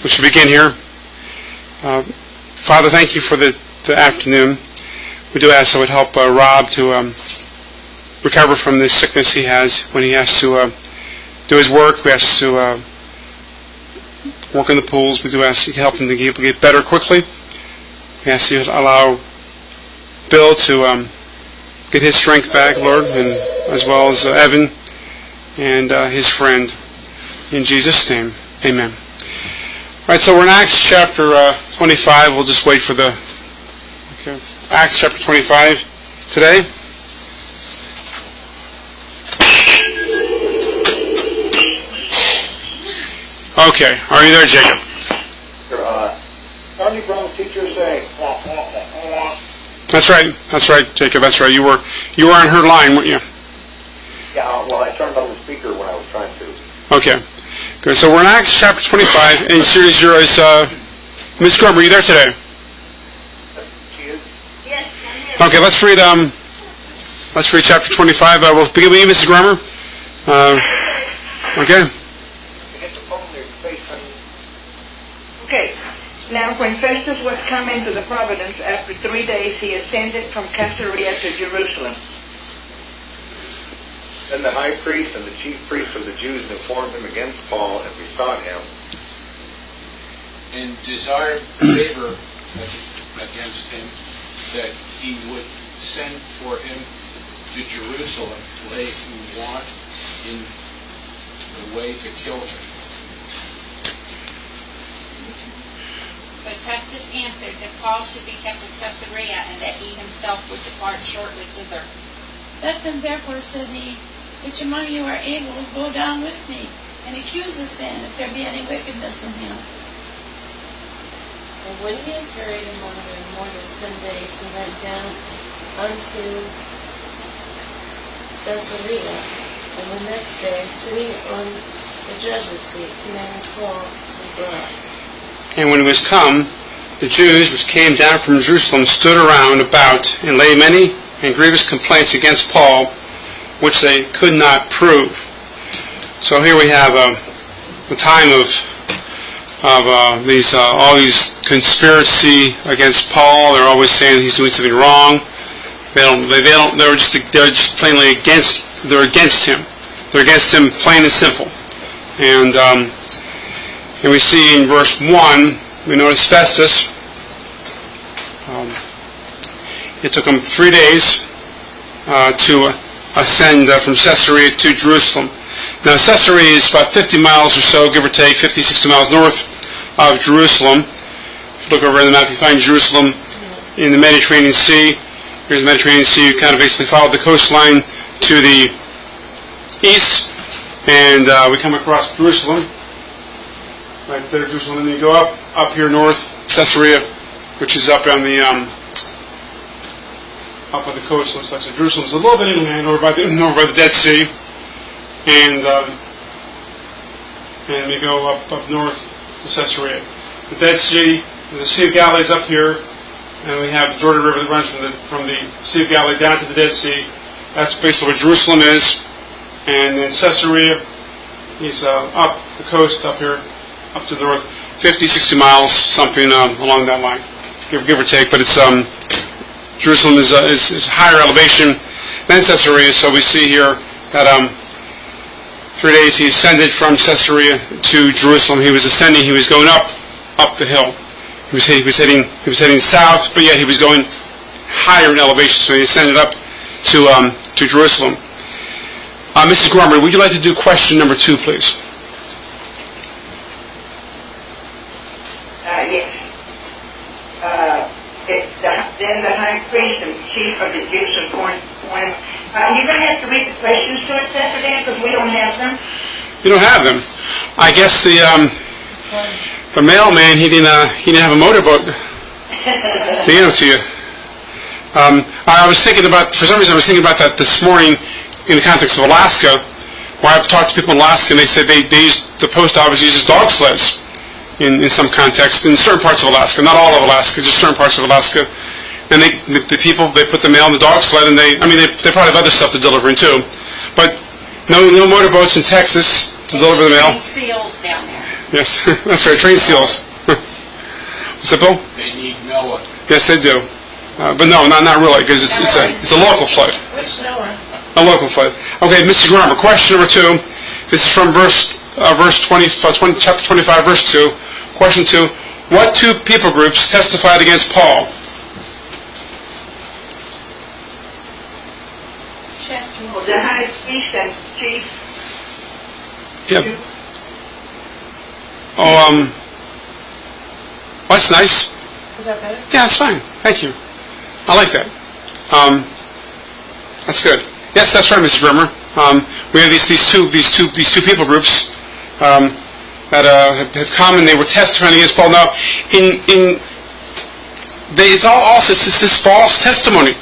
we should begin here. Father, thank you for the afternoon. We do ask that would help Rob to recover from the sickness he has when he has to do his work. We ask to work in the pools. We do ask you to help him to get better quickly. We ask you to allow Bill to get his strength back, Lord, and as well as Evan and his friend. In Jesus' name, amen. All right, so we're in Acts chapter 25. We'll just wait for the... Okay. Acts chapter 25 today. Okay, are you there, Jacob? Aren't you from the teacher saying? That's right, Jacob. That's right. You were on her line, weren't you? Yeah. Well, I turned on the speaker when I was trying to. Okay. Good. So we're in Acts chapter 25, and Series 0 is Miss Grum. Are you there today? She is. Yes, I'm here. Okay. Let's read chapter 25. We'll begin with you, Mrs. Grummer. Okay. Okay. Now when Festus was come into the province, after 3 days he ascended from Caesarea to Jerusalem. Then the high priest and the chief priests of the Jews informed him against Paul and besought him, and desired favor against him, that he would send for him to Jerusalem to lay him want in the way to kill him. But Festus answered that Paul should be kept in Caesarea, and that he himself would depart shortly thither. Let them therefore, said he, which among you are able, go down with me, and accuse this man, if there be any wickedness in him. And when he had tarried among them more than 10 days, he went down unto Caesarea, and the next day, sitting on the judgment seat, commanded Paul to be brought. And when he was come, the Jews which came down from Jerusalem stood around about, and laid many and grievous complaints against Paul, which they could not prove. So here we have the time of all these conspiracy against Paul. They're always saying he's doing something wrong. They're just plainly against. They're against him. They're against him, plain and simple. And we see in verse 1, we notice Festus. It took him 3 days to ascend from Caesarea to Jerusalem. Now Caesarea is about 50 miles or so, give or take, 50, 60 miles north of Jerusalem. If you look over in the map, you find Jerusalem in the Mediterranean Sea. Here's the Mediterranean Sea. You kind of basically follow the coastline to the east, and we come across Jerusalem. Right there, Jerusalem, and then you go up here north, Caesarea, which is up on the up on the coast. Looks like so. Jerusalem's a little bit inland, over by the Dead Sea, and we go up north to Caesarea. The Dead Sea, the Sea of Galilee is up here, and we have the Jordan River that runs from the Sea of Galilee down to the Dead Sea. That's basically where Jerusalem is, and then Caesarea is up the coast up here. Up to the north, 50, 60 miles, something along that line, give or take. But it's Jerusalem is higher elevation than Caesarea, so we see here that 3 days he ascended from Caesarea to Jerusalem. He was ascending. He was going up the hill. He was heading south, but yet he was going higher in elevation. So he ascended up to Jerusalem. Mrs. Grummer, would you like to do question number 2, please? Yes. Then the high priest and chief of the Jews informed him. You're going to have to read the questions to us, Saturday, because we don't have them. You don't have them. I guess the mailman he didn't have a motorboat to get them to you. I was thinking about, for some reason, that this morning in the context of Alaska, where I've talked to people in Alaska, and they said they use the post office uses dog sleds in some context in certain parts of Alaska, not all of Alaska, just certain parts of Alaska. And the people put the mail in the dog sled, and they probably have other stuff to deliver in too, but no motorboats in Texas to deliver the mail. Seals down there. Yes, that's right. Train seals. What's that, Bill? They need Noah. Yes, they do. But no, not really, because it's a local flood. Which Noah? A local flood. Okay, Mrs. Grummer, question number 2. This is from chapter 25, verse 2. Question 2. What 2 people groups testified against Paul? The high priest and chief. Yep. Oh, that's nice. Is that better? Yeah, that's fine. Thank you. I like that. That's good. Yes, that's right, Mr. Brimmer. We have these two people groups that have come and they were testifying against Paul. Now, it's this false testimony.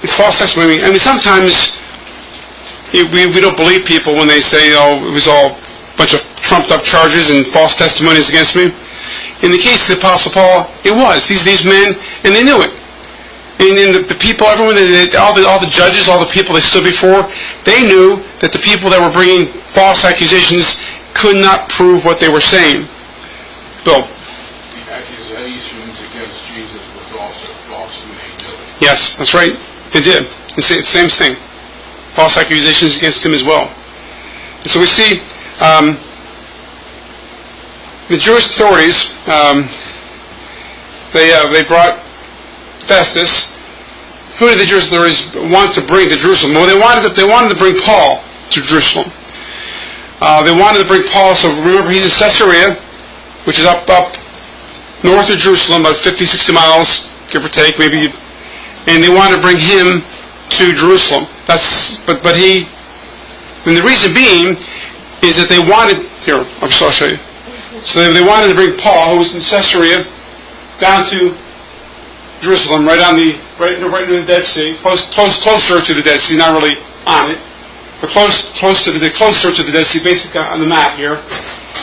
It's false testimony. I mean, sometimes we don't believe people when they say, "Oh, it was all a bunch of trumped-up charges and false testimonies against me." In the case of the Apostle Paul, it was these men, and they knew it. And the people, everyone, all the judges, all the people they stood before, they knew that the people that were bringing false accusations could not prove what they were saying. Bill. The accusations against Jesus was also false, and they knew it. Yes, that's right. They did. It's the same thing. False accusations against him as well. And so we see the Jewish authorities. They brought Festus. Who did the Jewish authorities want to bring to Jerusalem? Well, they wanted to bring Paul to Jerusalem. They wanted to bring Paul. So remember, he's in Caesarea, which is up north of Jerusalem, about 50, 60 miles, give or take, maybe. And they wanted to bring him to Jerusalem. But he. And the reason being is that they wanted. Here, I'll show you. So they wanted to bring Paul, who was in Caesarea, down to Jerusalem, right near the Dead Sea, closer to the Dead Sea, not really on it, but closer to the Dead Sea, basically on the map here.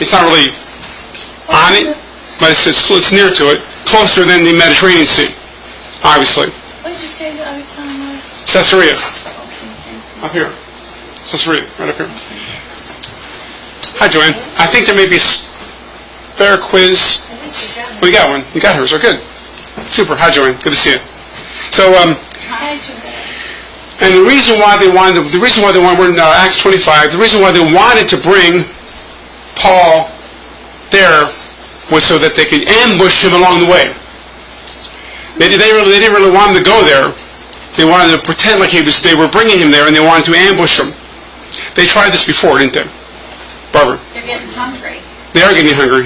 It's not really on it, but it's near to it, closer than the Mediterranean Sea, obviously. What did you say the other time was? Caesarea, up here. Caesarea, right up here. Hi, Joanne. I think there may be a spare quiz. I think you got it. Oh, you got one. You got hers. Oh, good. Super. Hi, Joanne. Good to see you. So, Hi, Joanne. and the reason why we're in Acts 25, the reason why they wanted to bring Paul there was so that they could ambush him along the way. They didn't really want him to go there. They wanted to pretend like they were bringing him there, and they wanted to ambush him. They tried this before, didn't they? Barbara? They're getting hungry. They are getting hungry.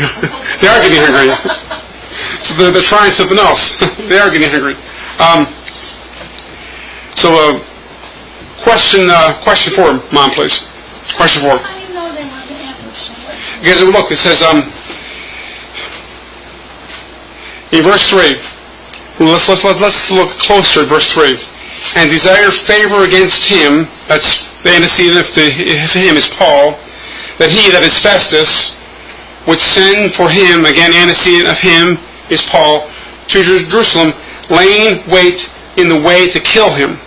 They are getting hungry. So they're trying something else. They are getting hungry. Question 4, Mom, please. Question 4. How do you know they want to ambush him? Because look, it says in verse 3. Let's look closer at verse 3. And desire favor against him. That's the antecedent of him is Paul. That he, that is Festus, would send for him, again, antecedent of him is Paul, to Jerusalem, laying wait in the way to kill him.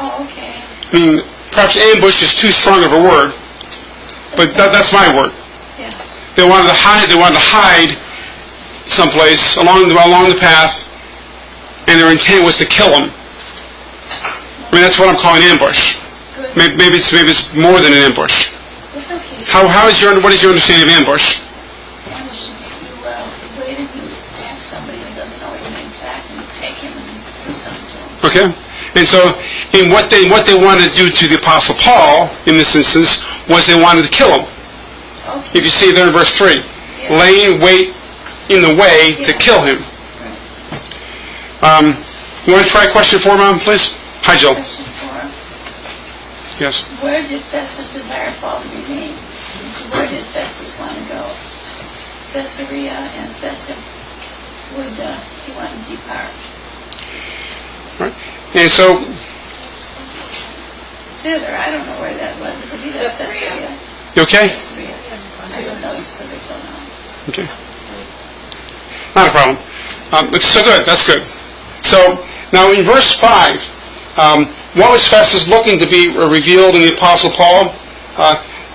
Oh, okay. I mean, perhaps ambush is too strong of a word, but that's my word. Yeah. They wanted to hide someplace along the path, and their intent was to kill him. I mean, that's what I'm calling ambush. Good. Maybe it's more than an ambush. It's okay. What is your understanding of ambush? Ambush is if you wait and you attack somebody who doesn't know you're going to attack and take him and do something to him. Okay? And so, in what they wanted to do to the Apostle Paul, in this instance, was they wanted to kill him. Okay. If you see there in verse 3, Yeah. laying wait in the way to kill him. You want to try question 4, Mom, please? Hi, Jill. Question 4. Yes. Where did Festus desire Paul to remain? So where did Festus want to go? Caesarea, and Festus would he want to depart? Right. And so, Thither, I don't know where that was. It could be that Caesarea. you okay? Caesarea. I don't know. He's thither till now. Okay. Not a problem. It's so good. That's good. So, now in verse 5, what was Festus looking to be revealed in the Apostle Paul?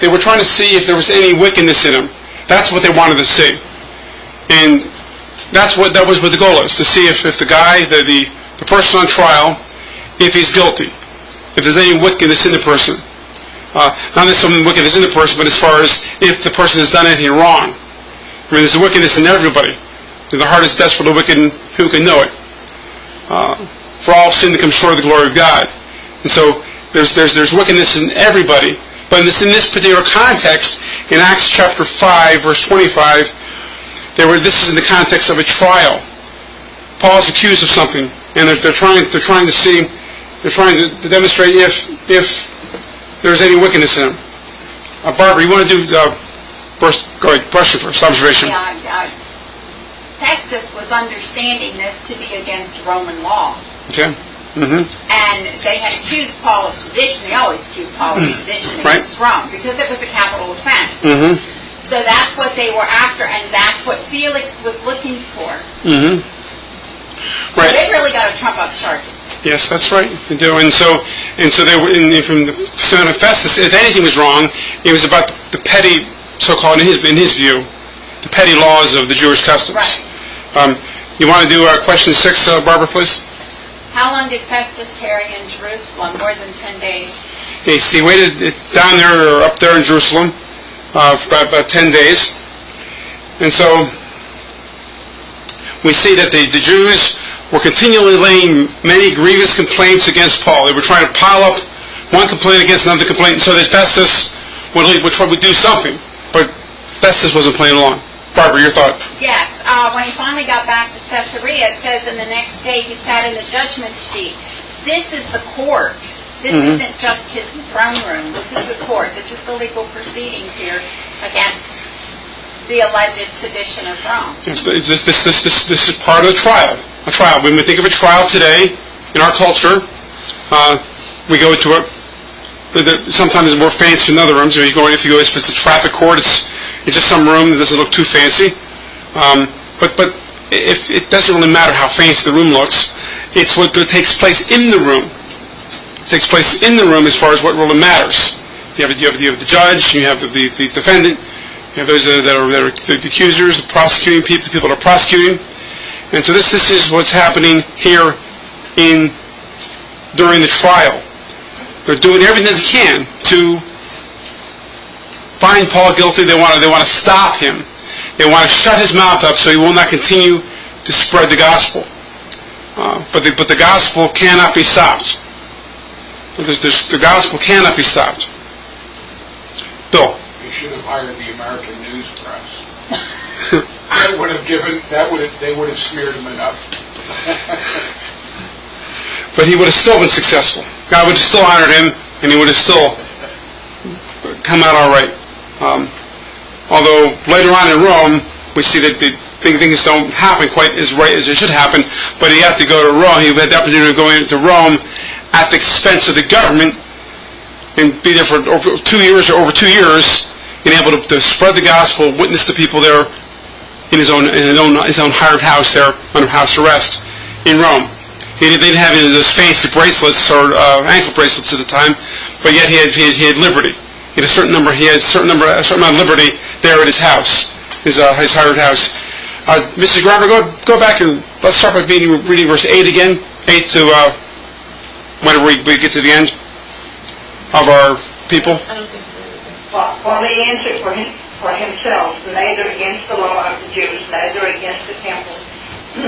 They were trying to see if there was any wickedness in him. That's what they wanted to see. And that was what the goal is, to see if the guy, the person on trial, if he's guilty, if there's any wickedness in the person. Not there's some wickedness in the person, but as far as if the person has done anything wrong. I mean, there's a wickedness in everybody. The heart is desperate, the wicked, who can know it? For all sin to come short of the glory of God. And so there's wickedness in everybody. But in this particular context, in Acts chapter 5, verse 25, this is in the context of a trial. Paul's accused of something, and they're trying to demonstrate if there's any wickedness in him. Barbara, you want to do first? Go ahead. Question first. Observation. Yeah, Festus was understanding this to be against Roman law. Okay. Mm-hmm. And they had accused Paul of sedition. They always accused Paul of sedition Right. against Rome because it was a capital offense. Mm-hmm. So that's what they were after, and that's what Felix was looking for. Mm-hmm. Right. So they really got to trump up charges. Yes, that's right. They do. And so they were from the son of Festus. If anything was wrong, it was about the petty, so-called in his view, the petty laws of the Jewish customs. Right. You want to do question 6, Barbara, please? How long did Festus tarry in Jerusalem? More than 10 days. Yes, he waited down there or up there in Jerusalem for about 10 days. And so we see that the Jews were continually laying many grievous complaints against Paul. They were trying to pile up one complaint against another complaint so that Festus would do something. But Festus wasn't playing along. Barbara, your thought? Yes. When he finally got back to Caesarea, it says, and the next day he sat in the judgment seat. This is the court. This isn't just his throne room. This is the court. This is the legal proceedings here against the alleged sedition of Rome. Yes, this is part of the trial. A trial. When we think of a trial today in our culture, we go to sometimes more fancy than other rooms. If it's a traffic court, it's just some room that doesn't look too fancy. But if it doesn't really matter how fancy the room looks, it's what takes place in the room. It takes place in the room as far as what really matters. You have the judge, you have the defendant, you have those that are the accusers, the prosecuting people, the people that are prosecuting. And so this is what's happening here during the trial. They're doing everything they can to find Paul guilty. They want to stop him. They want to shut his mouth up so he will not continue to spread the gospel. But the gospel cannot be stopped. The gospel cannot be stopped. Bill. You should have hired the American news press. They would have smeared him enough. But he would have still been successful. God would have still honored him, and he would have still come out all right. Although later on in Rome, we see that the things don't happen quite as right as they should happen. But he had to go to Rome. He had the opportunity to go into Rome at the expense of the government and be there for over 2 years, and able to spread the gospel, witness to people there in his own hired house there under house arrest in Rome. They didn't have any of those fancy bracelets or ankle bracelets at the time, but yet he had liberty. He had a certain amount of liberty there at his house, his hired house. Mrs. Garber, go back and let's start by reading verse 8 again, 8 to whenever we get to the end of our people. I don't think While he answered for himself, neither against the law of the Jews, neither against the temple,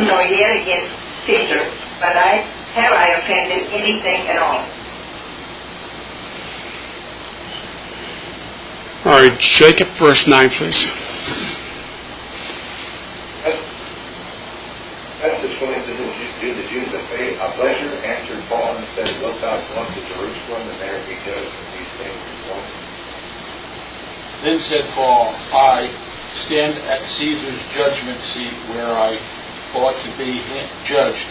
nor yet against Caesar, but have I offended anything at all? All right, Jacob, verse 9, please. Festus, willing to do the Jews a pleasure, answered Paul and said, Wilt thou come up to Jerusalem and there be judged of these things as well? Then said Paul, I stand at Caesar's judgment seat where I ought to be judged.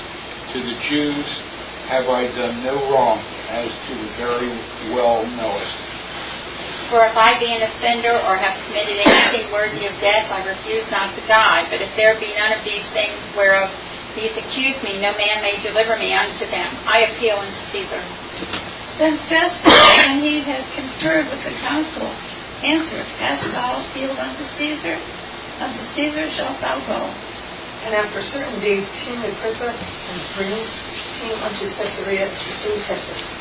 To the Jews have I done no wrong, as to the very well knowest. For if I be an offender or have committed anything worthy of death, I refuse not to die. But if there be none of these things whereof these accuse me, no man may deliver me unto them. I appeal unto Caesar. Then Festus, when he had conferred with the council, answered, Hast thou appealed unto Caesar? Unto Caesar shalt thou go. And after certain days, King Agrippa and Bernice came unto Caesarea to see Festus.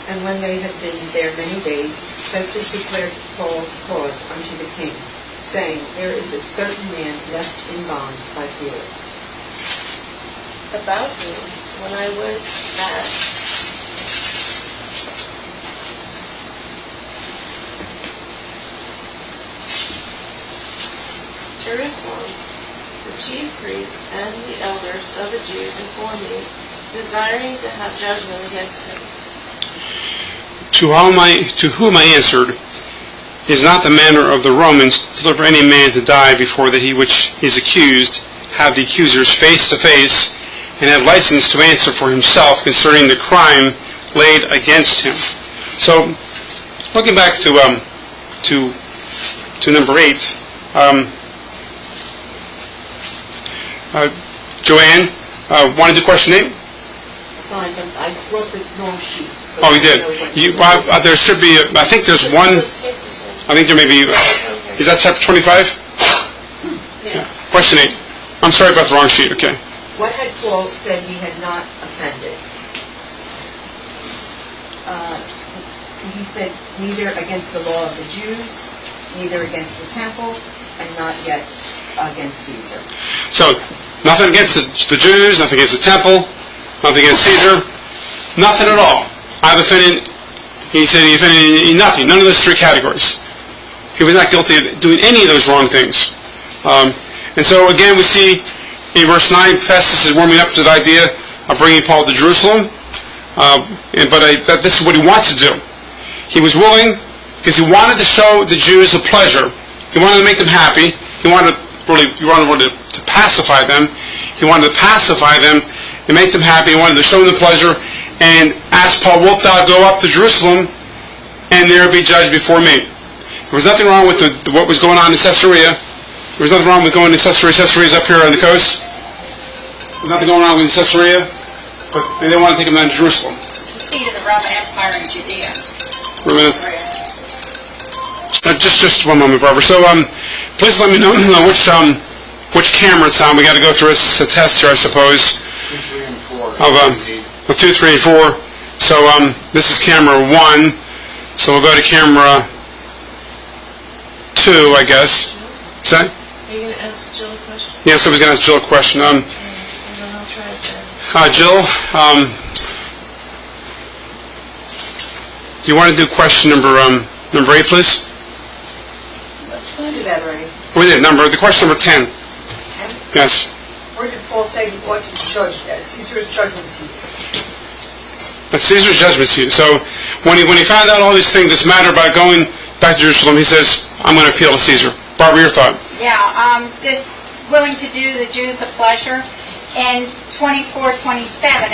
And when they had been there many days, Festus declared Paul's cause unto the king, saying, There is a certain man left in bonds by Felix. About me, when I would that Jerusalem, the chief priests and the elders of the Jews informed me, desiring to have judgment against him. To whom I answered, It is not the manner of the Romans to deliver any man to die before that he which is accused have the accusers face to face, and have license to answer for himself concerning the crime laid against him. So, looking back to number 8, Joanne, want to do question 8? Fine, but I wrote the wrong sheet. So Oh, you did. There should be. I think there's one. I think there may be. Is that chapter 25? Yes. Question 8. I'm sorry about the wrong sheet. Okay. What had Paul said he had not offended? He said neither against the law of the Jews, neither against the temple, and not yet against Caesar. So, nothing against the Jews, nothing against the temple, nothing against Caesar, nothing at all. I've offended, he said he offended in nothing, none of those 3 categories. He was not guilty of doing any of those wrong things. And so again we see in verse 9, Festus is warming up to the idea of bringing Paul to Jerusalem, but this is what he wants to do. He was willing because he wanted to show the Jews a pleasure. He wanted to make them happy. He wanted to pacify them. He wanted to pacify them and make them happy. He wanted to show them the pleasure and ask Paul, Wilt thou go up to Jerusalem and there be judged before me? There was nothing wrong with what was going on in Caesarea. There was nothing wrong with going to Caesarea. Caesarea's up here on the coast. There's nothing going on with Caesarea, but they didn't want to take him down to Jerusalem. The seat of the Roman Empire in Judea. Just one moment, Barbara. So, please let me know which camera it's on. We got to go through a test here, I suppose. 2, 3, and 4. Of 2, 3, and 4. So, this is camera 1. So we'll go to camera 2, I guess. Is that? Are you going to ask Jill a question? Yes, I was going to ask Jill a question. And then I'll try it then. Jill, you want to do question number 8, please? We did that already. We did. The question number 10. Yes. Where did Paul say he ought to judge that? Caesar's judgment seat. That's Caesar's judgment seat. So when he found out all these things, this matter about going back to Jerusalem, he says, I'm going to appeal to Caesar. Barbara, your thought? Yeah, this willing to do the Jews a pleasure. In 24:27,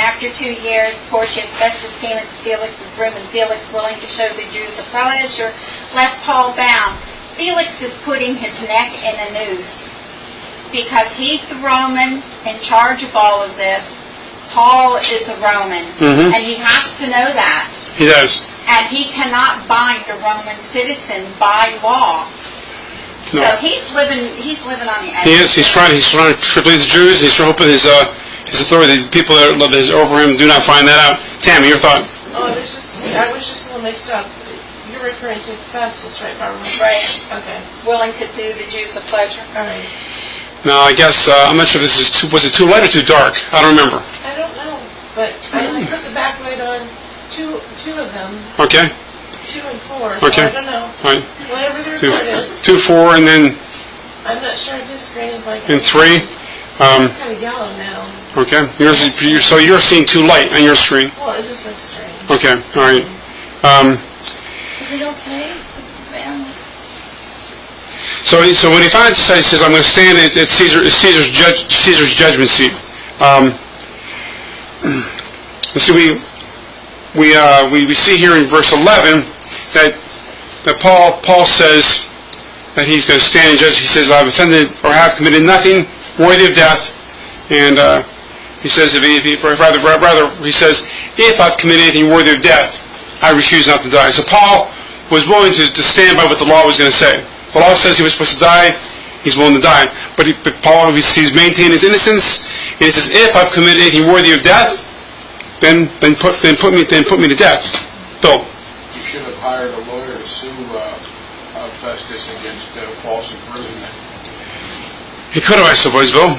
after 2 years, Porcius Festus came into Felix's room, and Felix, willing to show the Jews a pleasure, left Paul bound. Felix is putting his neck in a noose because he's the Roman in charge of all of this. Paul is a Roman, and he has to know that. He does. And he cannot bind a Roman citizen by law. No. So he's living on the edge. He is. He's trying to please the Jews. He's hoping his authority, the people that are over him, do not find that out. Tammy, your thought? Oh, I was just a little mixed up. You're referring to Festus, right, Barbara? Right. Okay. Willing to do the Jews a pleasure. All right. No, I guess, I'm not sure if this is was it too light or too dark? I don't remember. I don't know, but I only put the backlight on two of them, Okay. 2 and 4, so Okay. I don't know. All right. Whatever the report is. 2, 4, and then I'm not sure if this screen is like... and 3. It's kind of yellow now. Okay. So you're seeing too light on your screen. Well, it just looks strange. Okay. All right. Is it okay? So when he finds it, he says, "I'm going to stand at Caesar's judgment seat." See, we see here in verse 11 that Paul says that he's going to stand and judge. He says, "I've offended or have committed nothing worthy of death," and he says, rather he says, "If I've committed anything worthy of death, I refuse not to die." So Paul was willing to stand by what the law was going to say. The law says he was supposed to die. He's willing to die. But Paul, he's maintained his innocence. And he says, if I've committed anything worthy of death, then put me to death. Bill. You should have hired a lawyer to sue Festus against false imprisonment. He could have, I suppose, Bill.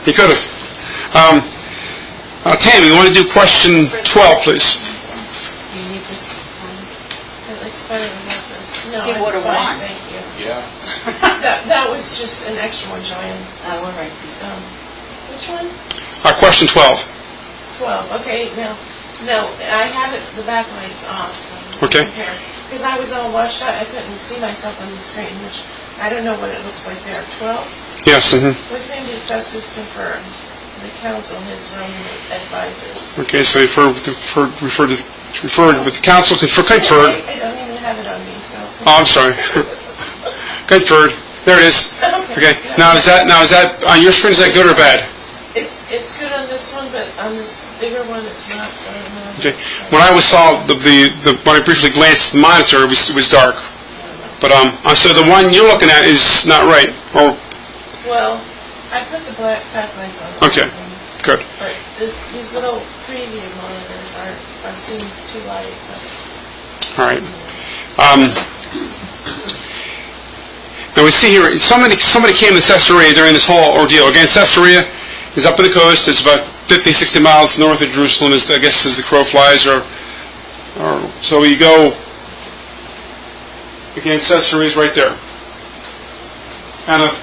He could have. Tammy, you want to do question 12, please? You need this. It looks better than that first. No, He would have won. Thank you. Yeah. That was just an extra one, Joanne. All right. Which one? Question 12. 12. Okay, no, I have it. The back light's off. So Okay. Because I was all washed out, I couldn't see myself on the screen, which I don't know what it looks like there. 12. Yes. With whom did Festus confer? The council, his Roman advisors. Okay, so referred with the council, conferred. I don't even have it on me, so. Oh, I'm sorry. Conferred. There it is. Okay. Now is that on your screen? Is that good or bad? It's good on this one, but on this bigger one, it's not. So I don't know. Okay. When I saw when I briefly glanced at the monitor, it was dark. But so the one you're looking at is not right. Or Well, I put the black backlights on. Okay. Good. But these little preview monitors seem too light. But. All right. Now we see here somebody came to Caesarea during this whole ordeal. Again, Caesarea is up on the coast. It's about 50, 60 miles north of Jerusalem, as the crow flies. Or so we go. Again, Caesarea is right there. Kind of.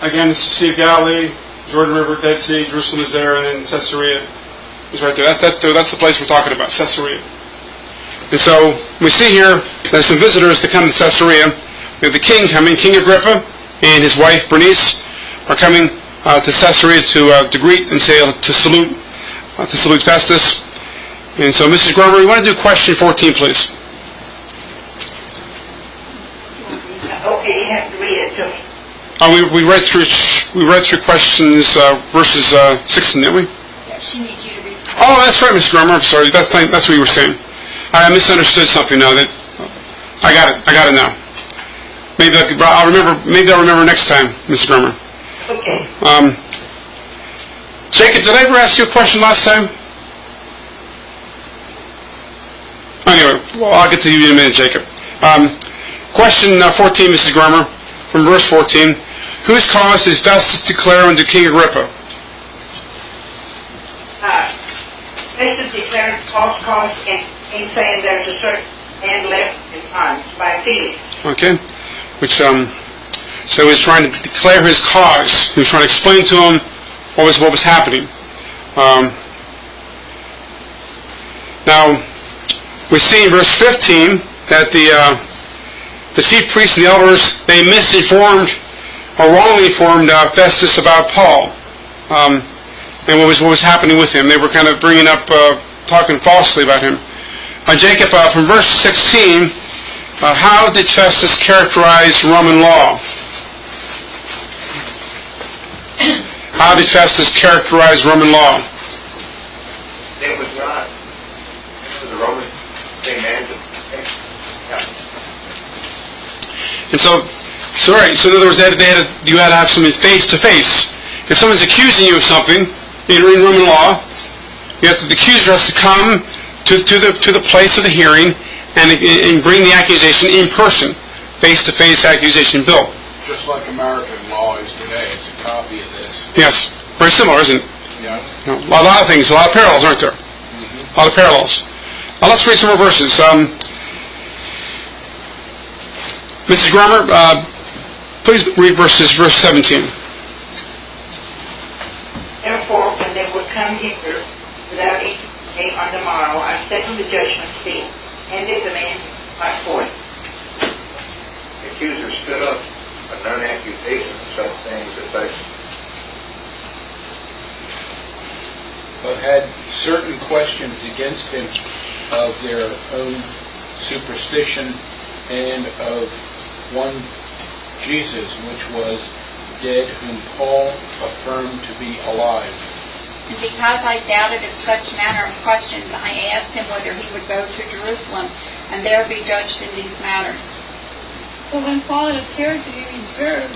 Again, it's the Sea of Galilee, Jordan River, Dead Sea, Jerusalem is there, and then Caesarea is right there. That's the place we're talking about, Caesarea. And so we see here there's some visitors to come to Caesarea. We have the king coming, King Agrippa, and his wife Bernice are coming to Caesarea to greet and say to salute Festus. And so, Mrs. Grover, we want to do question 14, please. Okay, you have to read it to me. We read through questions verses 16, didn't we? Yeah, she needs you to read. Oh, that's right, Mrs. Grummer. I'm sorry. That's what you were saying. I misunderstood something now. I got it now. Maybe I'll remember. Maybe I'll remember next time, Mrs. Grummer. Okay. Jacob, did I ever ask you a question last time? Anyway, well, I'll get to you in a minute, Jacob. Question 14, Mrs. Grummer, from verse 14. Whose cause does Festus declare unto King Agrippa? Festus declared false cause in saying there's a certain man left in bonds by Felix. Okay, which so he's trying to declare his cause. He was trying to explain to him what was happening. Now we see in verse 15 that the chief priests and the elders, they misinformed or wrongly informed Festus about Paul and what was happening with him. They were kind of bringing up, talking falsely about him. Jacob, from verse 16, how did Festus characterize Roman law? How did Festus characterize Roman law? It was not. The Roman man. And so in other words, you had to have something face to face. If someone's accusing you of something in Roman law, the accuser has to come to the place of the hearing and bring the accusation in person, face to face accusation. Bill. Just like American law is today, it's a copy of this. Yes, very similar, isn't it? Yeah. A lot of things, a lot of parallels, aren't there? A lot of parallels. Let's read some more verses. Mrs. Grummer, please read verse 17. Therefore, when they would come hither without any day on the morrow, I set on the judgment seat, and did the man by forth. The accuser stood up, but none accusation of such things as such. But had certain questions against him of their own superstition and of one Jesus, which was dead, whom Paul affirmed to be alive. And because I doubted of such manner of questions, I asked him whether he would go to Jerusalem and there be judged in these matters. But when Paul had appeared to be reserved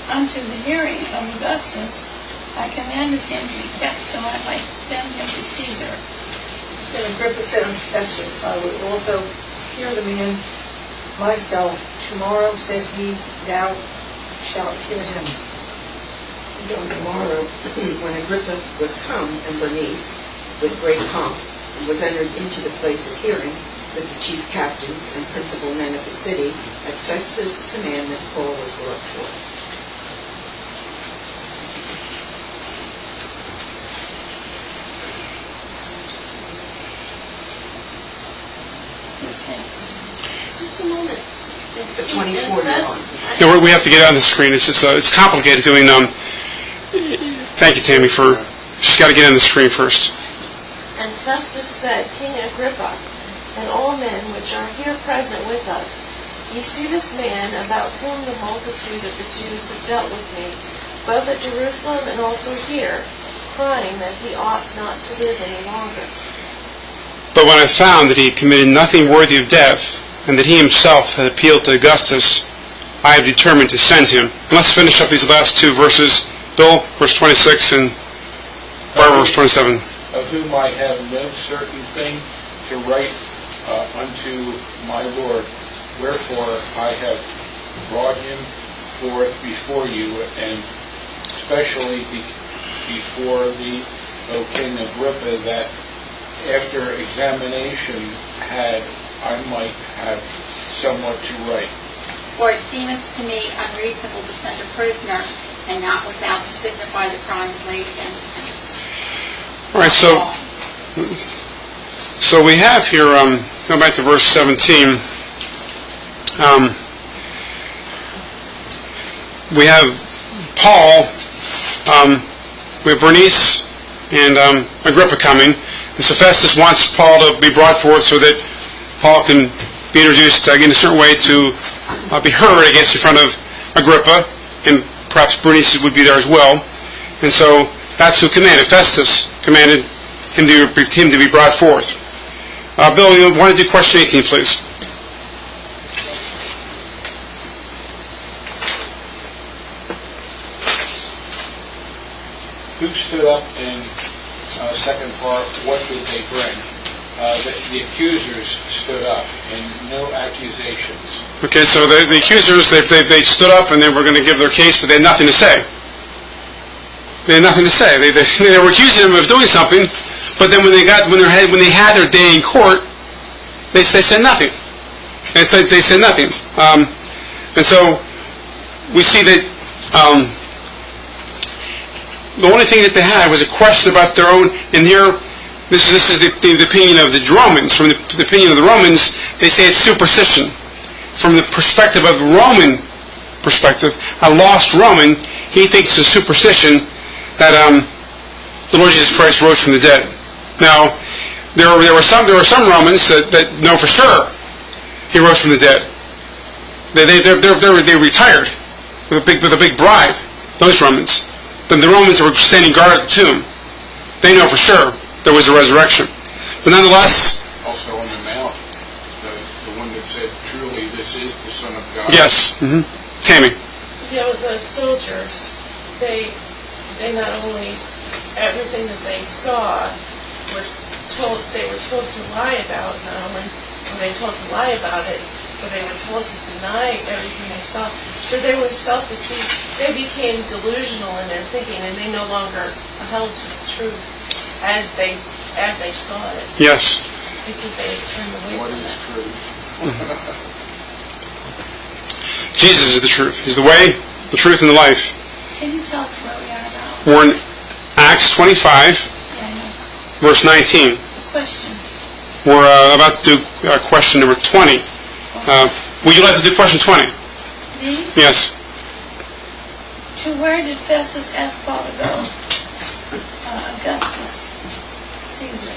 unto the hearing of Augustus, I commanded him to be kept till I might send him to Caesar. Then Agrippa said unto Festus, I will also hear the man myself. Tomorrow, said he, thou shalt hear him. And on the morrow, when Agrippa was come, and Bernice, with great pomp, and was entered into the place of hearing, with the chief captains and principal men of the city, at Festus' commandment Paul was brought forth. Just a moment. The 24 on. No, we have to get on the screen. It's complicated doing. Thank you, Tammy, for. She's got to get on the screen first. And Festus said, King Agrippa, and all men which are here present with us, ye see this man, about whom the multitude of the Jews have dealt with me, both at Jerusalem and also here, crying that he ought not to live any longer. But when I found that he had committed nothing worthy of death, and that he himself had appealed to Augustus, I have determined to send him. And let's finish up these last two verses. Bill, verse 26, and Barbara, verse 27. Of whom I have no certain thing to write unto my Lord. Wherefore I have brought him forth before you, and especially before thee, O King Agrippa, that after examination I might have somewhat to write. For it seemeth to me unreasonable to send a prisoner, and not without to signify the crimes laid against him. All right, so we have here, go back to verse 17. We have Paul, we have Bernice and Agrippa coming. And so Festus wants Paul to be brought forth so that Paul can be introduced in a certain way to be heard, I guess, in front of Agrippa, and perhaps Bernice would be there as well. And so that's who commanded. Festus commanded him to be brought forth. Bill, you want to do question 18, please? Who stood up in second part? What did they bring? The accusers stood up, and no accusations. Okay, so the accusers, they stood up and they were going to give their case, but they had nothing to say. They had nothing to say. They were accusing him of doing something, but then when they had their day in court, they said nothing. They said nothing. And so we see that the only thing that they had was a question about their own. And here, this is the opinion of the Romans. From the opinion of the Romans, they say it's superstition. From the perspective of Roman perspective, a lost Roman, he thinks it's a superstition that the Lord Jesus Christ rose from the dead. Now, there were some Romans that know for sure he rose from the dead. They retired with a big bribe. Those Romans. Then the Romans were standing guard at the tomb. They know for sure there was a resurrection. But nonetheless, Also on the mount, the one that said, "Truly, this is the Son of God." yes, Tammy. You know, the soldiers, they not only, everything that they saw they were told to lie about, not only were they told to lie about it, but they were told to deny everything they saw. So they were self-deceived. They became delusional in their thinking, and they no longer held to the truth as they saw it. Yes. Because they had turned away What from is it. truth? Jesus is the truth. He's the way, the truth, and the life. Can you tell us where we are now? We're in Acts 25, Yeah, I know. verse 19. The question. We're about to do question number 20. Would you like to do question 20? Me? Yes. To where did Festus ask Paul to go? Augustus Caesar.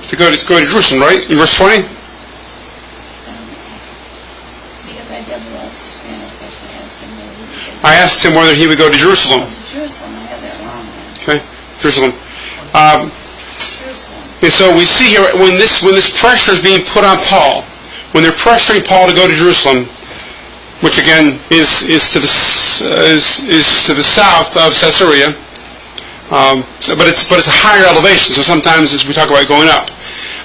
To go to Jerusalem, right? In verse 20? Because I never lost Spanish, I asked him where he would I asked him whether he would go to Jerusalem. Jerusalem, I have that wrong. Okay, Jerusalem. Jerusalem. And so we see here when this pressure is being put on Paul, when they're pressuring Paul to go to Jerusalem, which again is to the south of Caesarea, but it's a higher elevation. So sometimes as we talk about going up,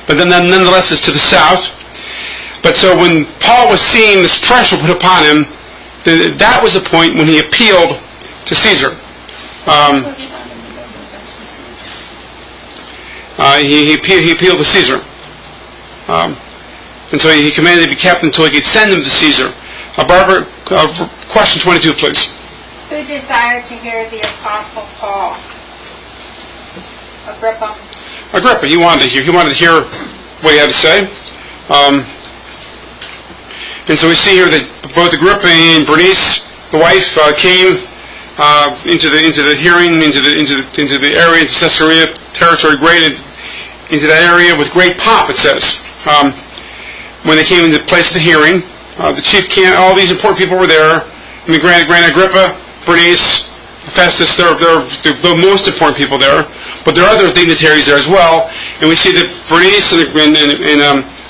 but then nonetheless it's to the south. But so when Paul was seeing this pressure put upon him, that was the point when he appealed to Caesar. He appealed to Caesar. And so he commanded to be kept until he could send him to Caesar. Barbara, question 22, please. Who desired to hear the Apostle Paul? Agrippa. He wanted to hear what he had to say. And so we see here that both Agrippa and Bernice, the wife, came into the hearing, into the area, into Caesarea territory, into that area with great pomp. It says when they came into the place of the hearing, the chief king, all these important people were there. I mean, granted, Agrippa, Bernice, Festus, they're the most important people there, but there are other dignitaries there as well. And we see that Bernice and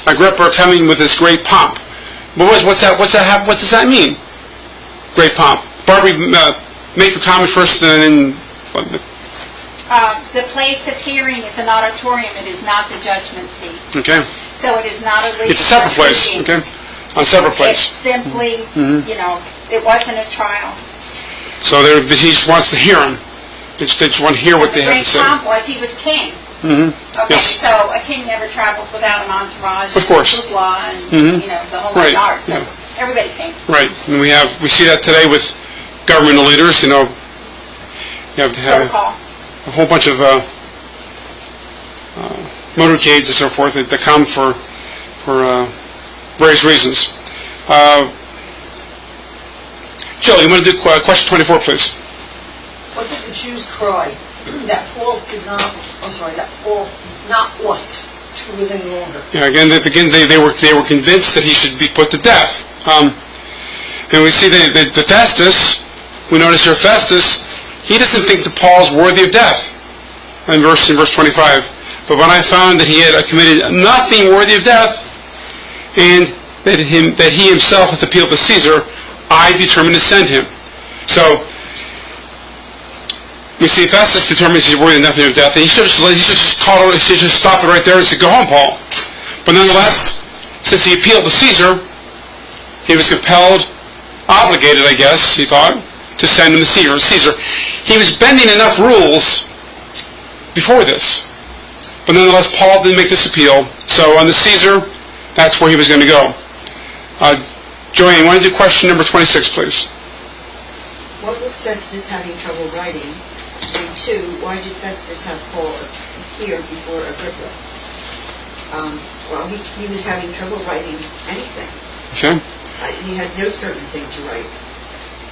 Agrippa are coming with this great pomp. But what's that? What does that mean? Great pomp. Barbie, make your comment first, and then. The place of hearing is an auditorium. It is not the judgment seat. Okay. So it is not a legal It's a separate place. proceeding. Okay. On a separate place. It's simply, it wasn't a trial. So he just wants to hear him. They just want to hear what they have to say. The great pomp was he was king. Mm-hmm. Okay, Yes. so a king never travels without an entourage. Of course. Blah, and the whole Right. yard. So Yeah. everybody came. Right. And we see that today with governmental leaders. You have to have Protocol. a whole bunch of motorcades and so forth that come for various reasons. Jill, you want to do question 24, please? What did the Jews cry? That Paul not want to live any longer. Yeah, again, they were convinced that he should be put to death. And we see that Festus, we notice here Festus, he doesn't think that Paul's worthy of death. In verse 25. But when I found that he had committed nothing worthy of death, and that he himself hath appealed to Caesar, I determined to send him. So we see Festus determines he's worthy of nothing of death, and he should have just stopped it right there and said, "Go home, Paul." But nonetheless, since he appealed to Caesar, he was compelled, obligated, I guess, he thought, to send him to Caesar. He was bending enough rules before this. But nonetheless, Paul didn't make this appeal. So on the Caesar, that's where he was going to go. Joanne, why don't you do question number 26, please? What was Festus having trouble writing? And two, why did Festus have Paul appear before Agrippa? Well, he was having trouble writing anything. Okay. He had no certain thing to write.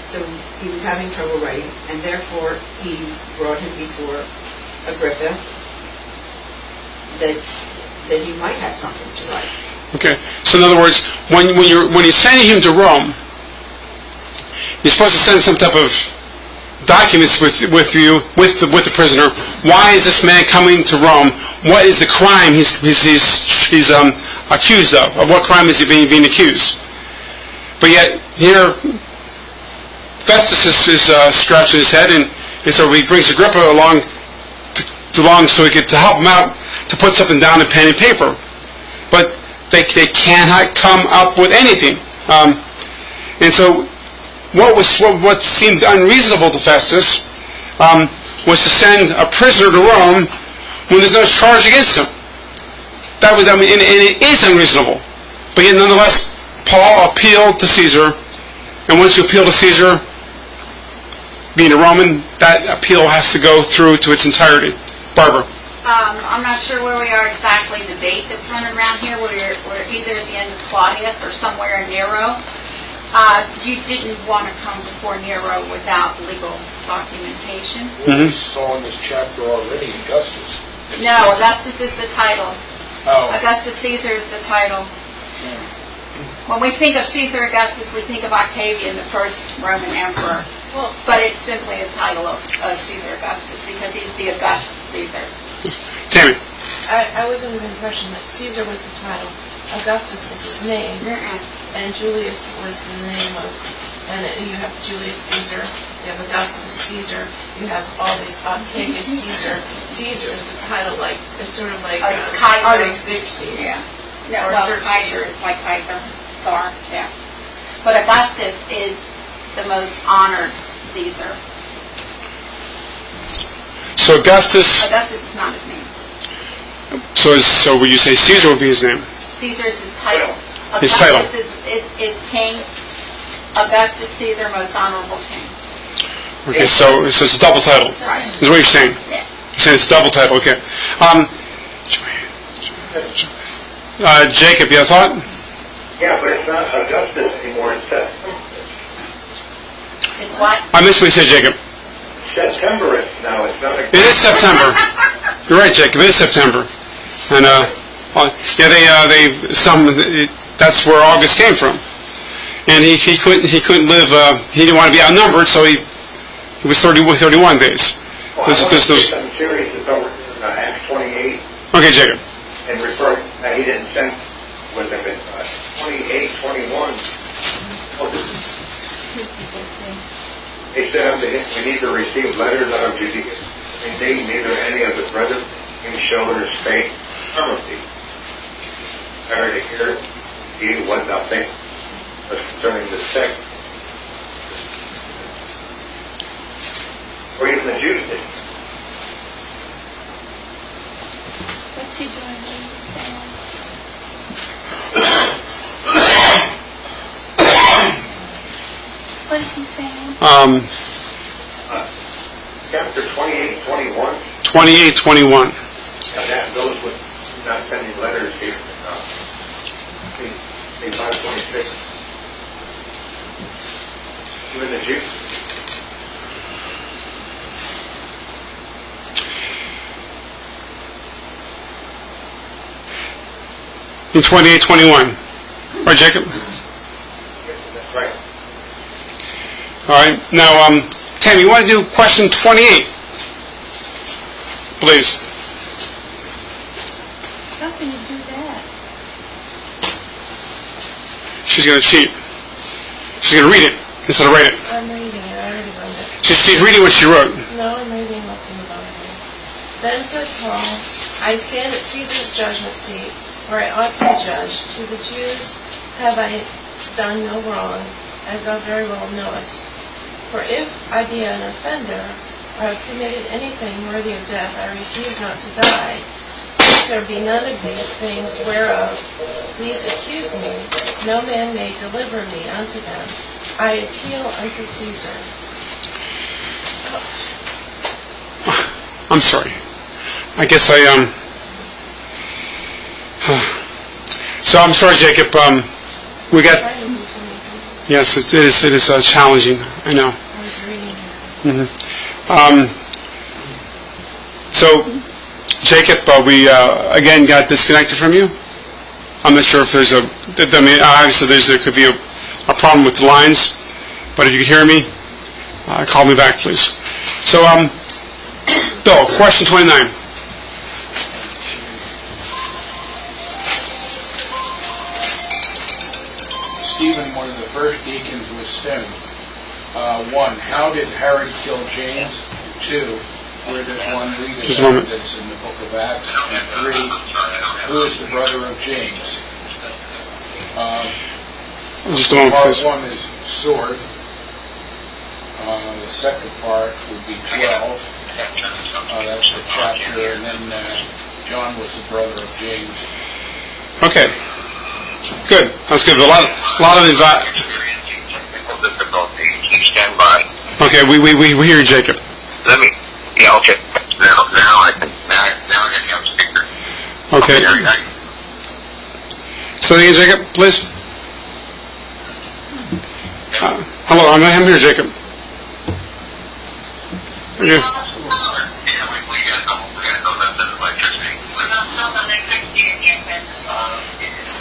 So he was having trouble writing, and therefore he brought him before Agrippa that he might have something to write. Okay. So in other words, when you're sending him to Rome, you're supposed to send some type of documents with the prisoner. Why is this man coming to Rome? What is the crime he's accused of? Of what crime is he being accused? But yet here, Festus is scratching his head, and so he brings Agrippa along so he could to help him out to put something down in pen and paper. But they cannot come up with anything. And so what seemed unreasonable to Festus was to send a prisoner to Rome when there's no charge against him. And it is unreasonable. But yet nonetheless, Paul appealed to Caesar, and once you appeal to Caesar, being a Roman, that appeal has to go through to its entirety. Barbara. I'm not sure where we are exactly in the date that's running around here. We're either at the end of Claudius or somewhere in Nero. You didn't want to come before Nero without legal documentation. We saw in this chapter already Augustus. No, Augustus is the title. Oh. Augustus Caesar is the title. When we think of Caesar Augustus, we think of Octavian, the first Roman emperor. Well, But it's simply a title of Caesar Augustus because he's the August Caesar. Tammy. I was under the impression that Caesar was the title, Augustus was his name, and Julius was the name of, and you have Julius Caesar, you have Augustus Caesar, you have all these Octavius Caesar. Caesar is the title, like, it's sort of like Kaiser. Artaxerxes. Yeah. No, Or well, Xerxes. Kaiser is like Kaiser, Tsar, yeah. But Augustus is the most honored Caesar. So Augustus. Augustus is not his name. So would you say Caesar would be his name? Caesar is his title. His title. Augustus is king. Augustus Caesar, most honorable king. Okay, so it's a double title. Right. Is what you're saying? Yeah. You're saying it's a double title. Okay. Jacob, you have a thought? Yeah, but it's not Augustus anymore, it's It's what? I missed what you said, Jacob. September now, it's not It is September. You're right, Jacob. It is September. And that's where August came from. And he couldn't live. He didn't want to be outnumbered, so he was 31 days. Well, I want to say something serious about Acts 28 Okay, Jacob. and refer that he didn't send with him in 28, 21. He said unto him, we need to receive letters out of Judea. Indeed, neither any of the brethren can show or spake affirmity. I heard to hear ye what thou think concerning the sect. Or even the Jews did. What's he doing? What is he saying? Chapter 28, 21. 28, 21. And that goes with not sending letters here. Page 526. Even the Jews. In 28, 21. Right, Jacob? That's right. All right. Now, Tammy, you want to do question 28? Please. How can you do that? She's going to cheat. She's going to read it instead of write it. I'm reading it, I already wrote it. She's reading what she wrote. No, I'm reading what's in the Bible. Then said Paul, I stand at Caesar's judgment seat, where I ought to be judged. To the Jews have I done no wrong, as thou very well knowest. For if I be an offender, or have committed anything worthy of death, I refuse not to die. If there be none of these things whereof these accuse me, no man may deliver me unto them. I appeal unto Caesar. I'm sorry. I guess So I'm sorry, Jacob. We got. Yes, it is challenging. I know. I was reading it. So, Jacob, we again got disconnected from you. I'm not sure if there's obviously there could be a problem with the lines, but if you could hear me, call me back, please. So, Bill, question 29. Stephen, one of the first deacons, was stoned. 1. How did Herod kill James? 2. Where does one read Just a moment. about this in the book of Acts? And 3. Who is the brother of James? Just a moment, Part please. 1 is sword. The second part would be 12. That's the chapter. And then John was the brother of James. Okay. Good. That's good. A lot of difficulty. Stand by. Okay, we hear you, Jacob. Let me. Yeah. Okay. Now I can get you on speaker. Okay. So again, Jacob, please. Hello, I'm here, Jacob. Okay.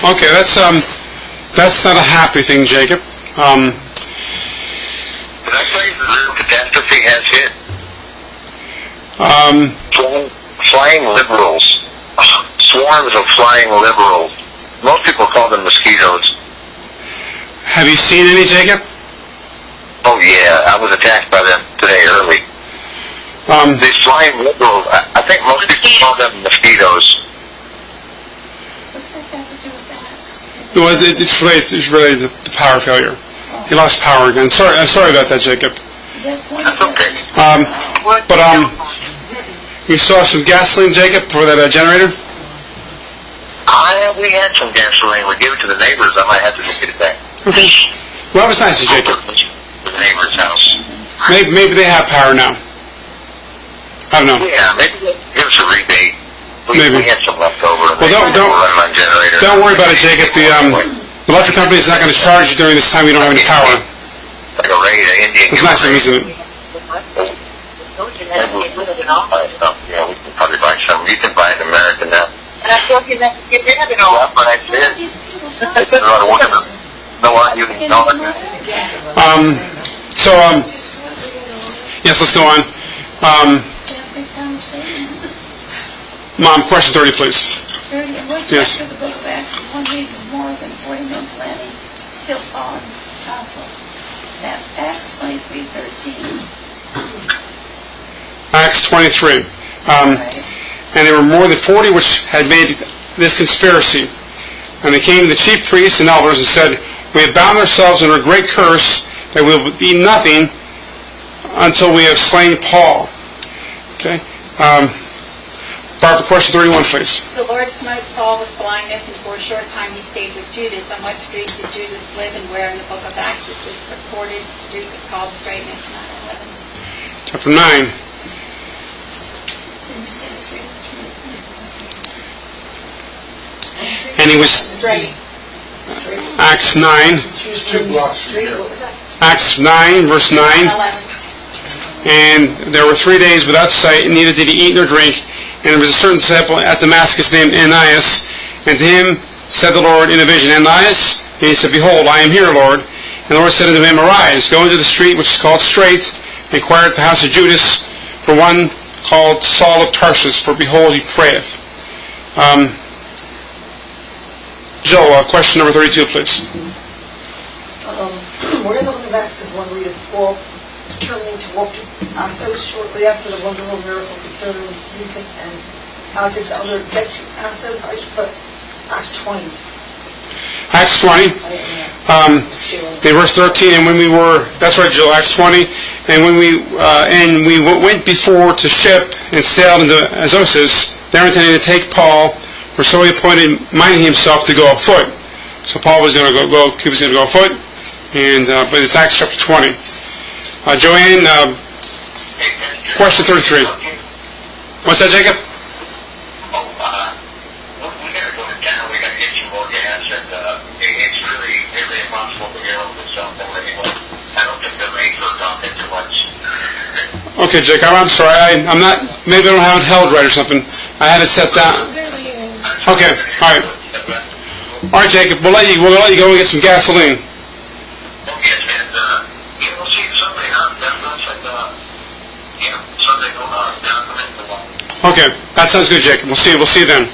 Okay, that's not a happy thing, Jacob. Did I say the Flying liberals. Swarms of flying liberals. Most people call them mosquitoes. Have you seen any, Jacob? Oh yeah, I was attacked by them today early. These flying liberals, I think most people call them mosquitoes. What's that got to do with bats? No, it's related to power failure. He lost power again. Sorry about that, Jacob. That's one That's of okay. You still have some gasoline, Jacob, for that generator? We had some gasoline. We gave it to the neighbors. I might have to get it back. Okay. Well, that was nice of Jacob. The neighbor's house. Maybe they have power now. I don't know. Yeah, maybe give us a rebate. Maybe. We had some left over. Well, don't worry about it, Jacob. The electric company is not going to charge you during this time you don't have any power. Like a rate, an Indian. It's nice of them, isn't it? Yeah, we can probably buy some. You can buy an American now. And I told you not to get rid of it all. That's what I said. No arguing. Yes, let's go on. big conversation. Mom, question 30, please. 30, and what Yes. chapter of the book of Acts is one week of more than 40 men planning to kill Paul and Apostle? That's Acts 23:13. Acts 23. Right. And there were more than 40 which had made this conspiracy. And they came to the chief priests and elders and said, "We have bound ourselves under a great curse that we will eat nothing until we have slain Paul." Okay. Barbara, question 31, please. The Lord smote Paul with blindness, and for a short time he stayed with Judas. On what street did Judas live, and where in the book of Acts is this recorded? The street was called Straight, and it's 911. Chapter 9. Did you say street? And he was... Straight. Acts 9. Street, what was that? Acts 9, verse 9. 911. And there were 3 days without sight, and neither did he eat nor drink. And there was a certain disciple at Damascus named Ananias, and to him said the Lord in a vision, "Ananias?" And he said, "Behold, I am here, Lord." And the Lord said unto him, "Arise, go into the street which is called Straight, and inquire at the house of Judas for one called Saul of Tarsus, for behold, he prayeth." Joe, question number 32, please. Where in the book of Acts does one read of Paul determining to walk to Assos shortly after the wonderful miracle concerning Lucas, and how did the other get to Assos? I just put Acts 20. Acts 20. In verse 13, and when we were, that's right, Jill, Acts 20, and when we went before to ship and sailed into Assos, there intending to take Paul, for so he appointed, minding himself to go afoot. So Paul was going to go he was going to go afoot, and but it's Acts chapter 20. Joanne, question 33. What's that, Jacob? We gotta go to town. We gotta get some more gas, and it's really impossible to get over something anymore. I don't think they're made for talking too much. Okay, Jake, I'm sorry. I'm not. Maybe I don't have it held right or something. I had it set down. Okay, all right. All right, Jacob. We'll let you go and get some gasoline. Okay, and we'll see Sunday night. That's like Sunday down. Okay, that sounds good, Jacob. We'll see you then.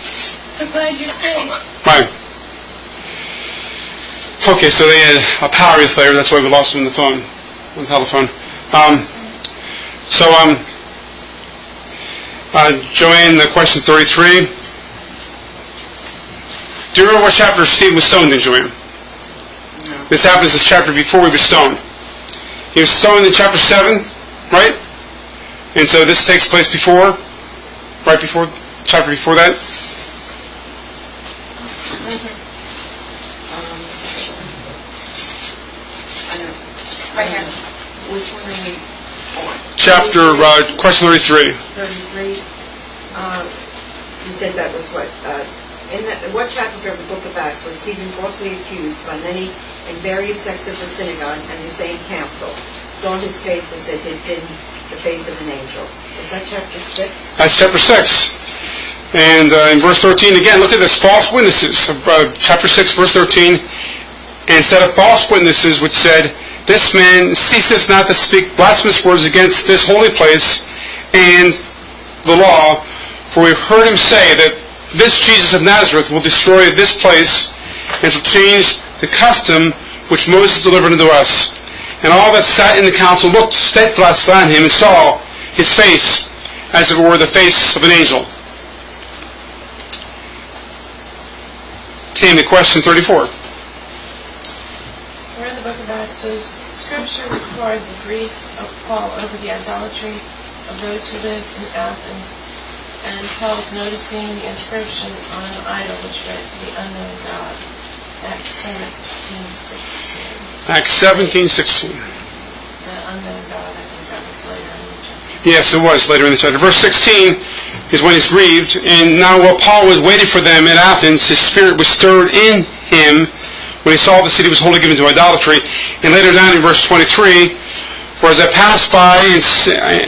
I'm glad you're safe. Right. Okay, so they had a power failure. That's why we lost them on the telephone. Joanne, question 33. Do you remember what chapter Steve was stoned in, Joanne? No. This happens this chapter before he was stoned. He was stoned in chapter 7, right? And so this takes place before, right before, chapter before that. Right here. Which one are we on? Chapter, question 33. 33. You said that was what? What chapter of the book of Acts was Stephen falsely accused by many in various sects of the synagogue and the same council? Saw his face as it had been the face of an angel. Is that chapter 6? That's chapter 6. And in verse 13, again, look at this, false witnesses. Chapter 6, verse 13. And said of false witnesses which said, "This man ceaseth not to speak blasphemous words against this holy place, and the law, for we've heard him say that this Jesus of Nazareth will destroy this place and shall change the custom which Moses delivered unto us. And all that sat in the council looked steadfastly on him and saw his face as if it were the face of an angel. Came to question 34. Where in the book of Acts does Scripture record the grief of Paul over the idolatry of those who lived in Athens, and Paul's noticing the inscription on an idol which read to the unknown God? Acts 17:16. Acts 17:16. The unknown God, I think that was later in the chapter. Yes, it was later in the chapter. Verse 16 is when he's grieved. And now while Paul was waiting for them at Athens, his spirit was stirred in him when he saw the city was wholly given to idolatry. And later down in verse 23, for as I passed by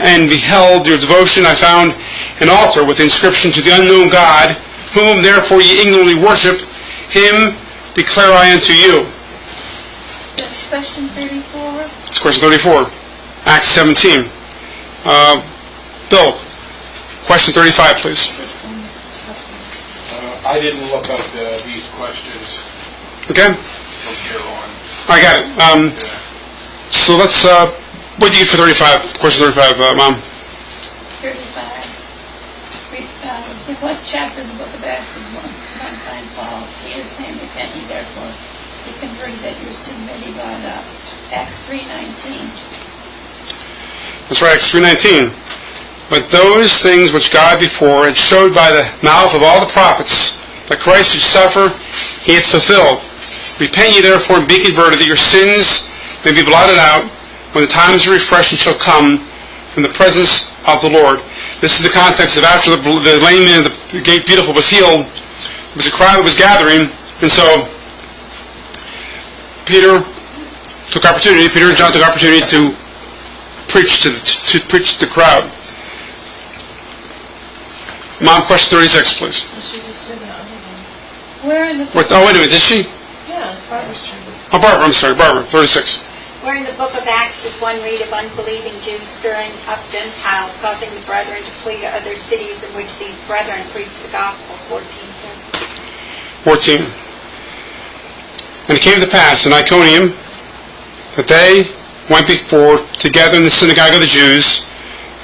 and beheld your devotion, I found an altar with inscription to the unknown God, whom therefore ye ignorantly worship, him declare I unto you. That's question 34. It's question 34. Acts 17. Bill, question 35, please. I didn't look up these questions Okay? from here on. I got it. So let's, what do you get for 35? Question 35, Mom. 35. In what chapter of the book of Acts is one find Paul? Peter saying, repent ye therefore, be converted that your sin may be blotted out. Acts 3:19. That's right, Acts 3:19. But those things which God before had showed by the mouth of all the prophets that Christ should suffer, he hath fulfilled. Repent ye therefore and be converted, that your sins may be blotted out, when the times of refreshing shall come from the presence of the Lord. This is the context of after the lame man of the gate beautiful was healed, there was a crowd that was gathering, and so Peter and John took opportunity to preach to the crowd. Mom, question 36, please. She just did that other one. Where in the Oh, wait a minute, did she? Yeah, it's Barbara Street. Oh, Barbara, I'm sorry, Barbara, 36. Where in the book of Acts does one read of unbelieving Jews stirring up Gentiles, causing the brethren to flee to other cities in which these brethren preached the gospel? 14. And it came to pass in Iconium that they went before together in the synagogue of the Jews,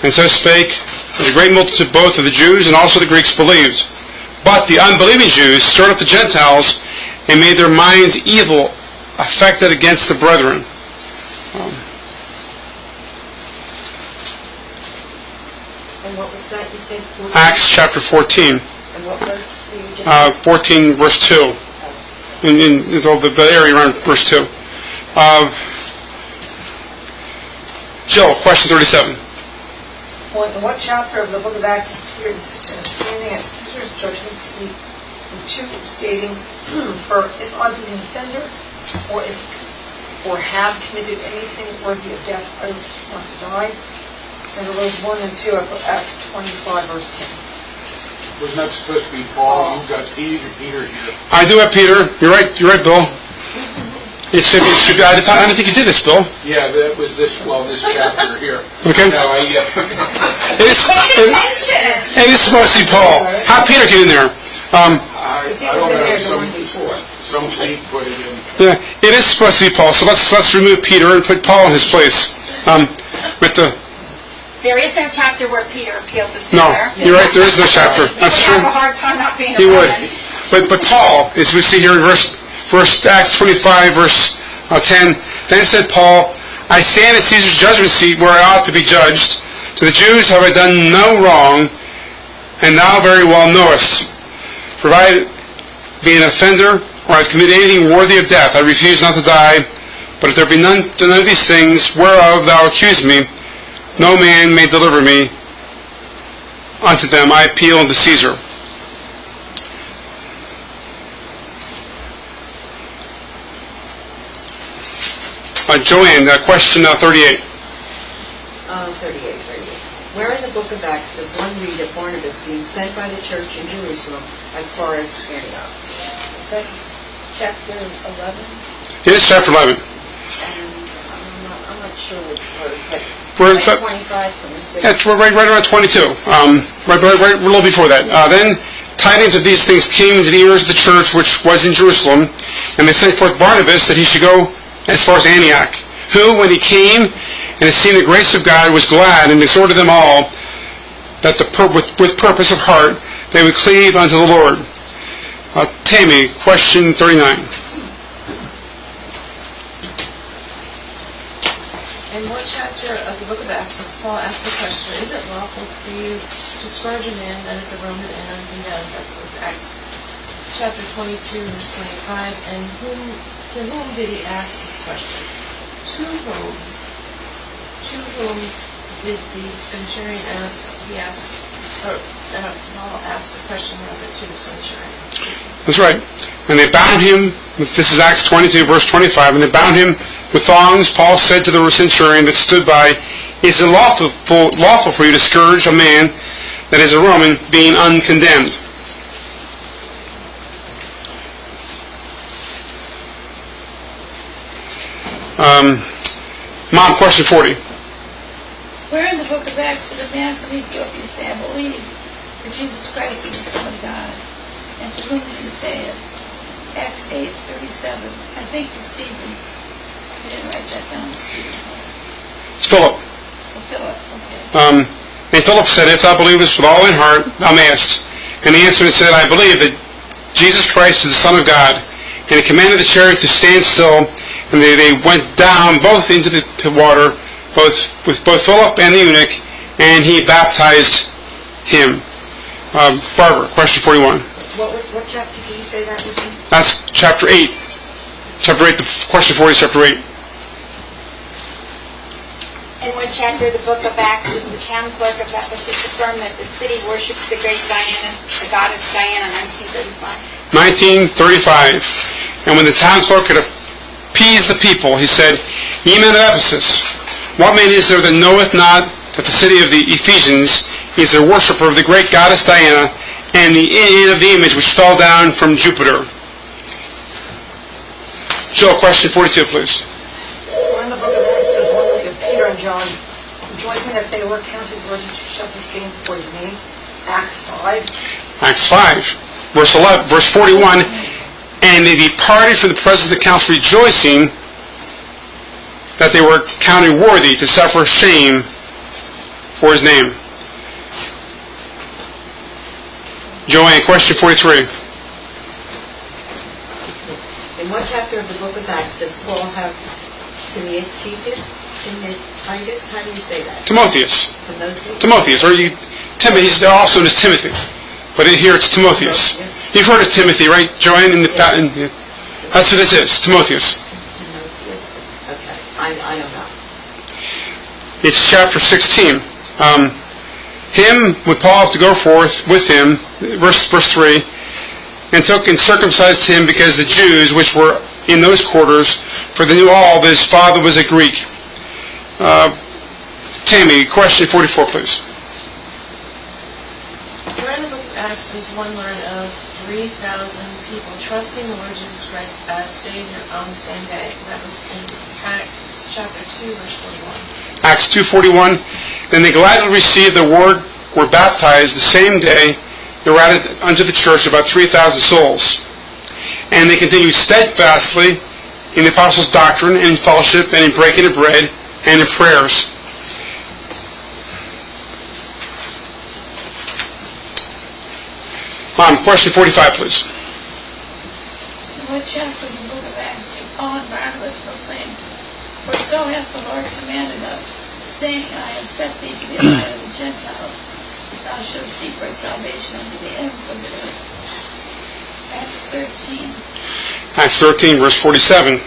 and so spake, and a great multitude both of the Jews and also the Greeks believed. But the unbelieving Jews stirred up the Gentiles and made their minds evil, affected against the brethren. And what was that you said? 14? Acts chapter 14. And what verse were you just 14 verse 2. In the area around verse 2. Jill, question 37. In what chapter of the book of Acts is Peter and sister standing at Caesar's judgment seat, with two stating, for if unbelieving offender, or have committed anything worthy of death, I not to die. And arose 1 and 2 of Acts 25, verse 10. Wasn't that supposed to be Paul? You've got Peter here. I do have Peter. You're right, Bill. It should be, I don't think you did this, Bill. Yeah, that was this chapter here. Okay. No, It is supposed to be Paul. How did Peter get in there? I don't know. Some seat put it in. Yeah, it is supposed to be Paul. So let's remove Peter and put Paul in his place. There is no chapter where Peter appealed to No, Caesar. you're right. There is no chapter. That's He true. would have a hard time not being a He would. Roman. But Paul, as we see here in verse Acts 25, verse 10, then said Paul, I stand at Caesar's judgment seat where I ought to be judged. To the Jews have I done no wrong, and thou very well knowest. For if I be an offender, or I have committed anything worthy of death, I refuse not to die. But if there be none of these things whereof thou accuse me, no man may deliver me unto them. I appeal unto Caesar. Joanne, question 38. 38. Where in the book of Acts does one read of Barnabas being sent by the church in Jerusalem as far as Antioch? Is that chapter 11? It is chapter 11. And I'm not not sure which verse, but We're, like 25 from the 6. yeah, we're right around 22. Right a little before that. Then tidings of these things came to the ears of the church which was in Jerusalem, and they sent forth Barnabas that he should go as far as Antioch, who, when he came and had seen the grace of God, was glad and exhorted them all that with purpose of heart they would cleave unto the Lord. Tammy, question 39. In what chapter of the book of Acts does Paul ask the question, is it lawful for you to scourge a man that is a Roman and uncondemned? That was Acts chapter 22, verse 25. And to whom did he ask this question? To whom did the centurion ask? Paul asked the question rather to the centurion. That's right. And they bound him, this is Acts 22, verse 25, and they bound him with thongs. Paul said to the centurion that stood by, is it lawful for you to scourge a man that is a Roman, being uncondemned? Mom, question 40. Where in the book of Acts did a man from Ethiopia say, I believe that Jesus Christ is the Son of God? And to whom did he say it? Acts 8:37. I think to Stephen. I didn't write that down to Stephen. It's Philip. Oh, Philip, okay. And Philip said, if thou believest with all thine heart, thou mayest. And he answered and said, I believe that Jesus Christ is the Son of God. And he commanded the chariot to stand still, and they went down both into the water, with both Philip and the eunuch, and he baptized him. Barbara, question 41. What chapter did you say that was in? That's chapter 8. Chapter 8, the question 40 is chapter 8. In one chapter of the book of Acts, the town clerk of Ephesus affirmed that the city worships the great Diana, the goddess Diana, 1935. 1935. And when the town clerk had appeased the people, he said, Ye men of Ephesus, what man is there that knoweth not that the city of the Ephesians is the worshipper of the great goddess Diana, and the of the image which fell down from Jupiter? Joe, question 42, please. We're in the book of Acts, says one look at Peter and John, rejoicing that they were counted worthy to shout the fame for his name. Acts 5. Acts 5, verse 41. And they departed from the presence of the council, rejoicing that they were counted worthy to suffer shame for his name. Joanne, question 43. In what chapter of the book of Acts does Paul have Timotheus? How do you say that? Timotheus. Timotheus? Or Timothy, he's also known as Timothy. But here it's Timotheus. You've heard of Timothy, right, Joanne? That's who this is, Timotheus. Timotheus. Okay. I don't know. It's chapter 16. Him would Paul have to go forth with him, verse 3, and took and circumcised him because the Jews which were in those quarters, for they knew all that his father was a Greek. Tammy, question 44, please. Where in the book of Acts does one learn of 3,000 people trusting the Lord Jesus Christ as Savior on the same day? That was in Acts chapter 2, verse 41. Acts 2:41. Then they gladly received the word, were baptized the same day. There were added unto the church about 3,000 souls. And they continued steadfastly in the apostles' doctrine, and in fellowship, and in breaking of bread, and in prayers. Question 45, please. In what chapter of the book of Acts did Paul and Barnabas proclaim, For so hath the Lord commanded us, saying, I have set thee to be a light of the Gentiles, that thou shalt seek for salvation unto the ends of the earth. Acts 13. Acts 13, verse 47. Right.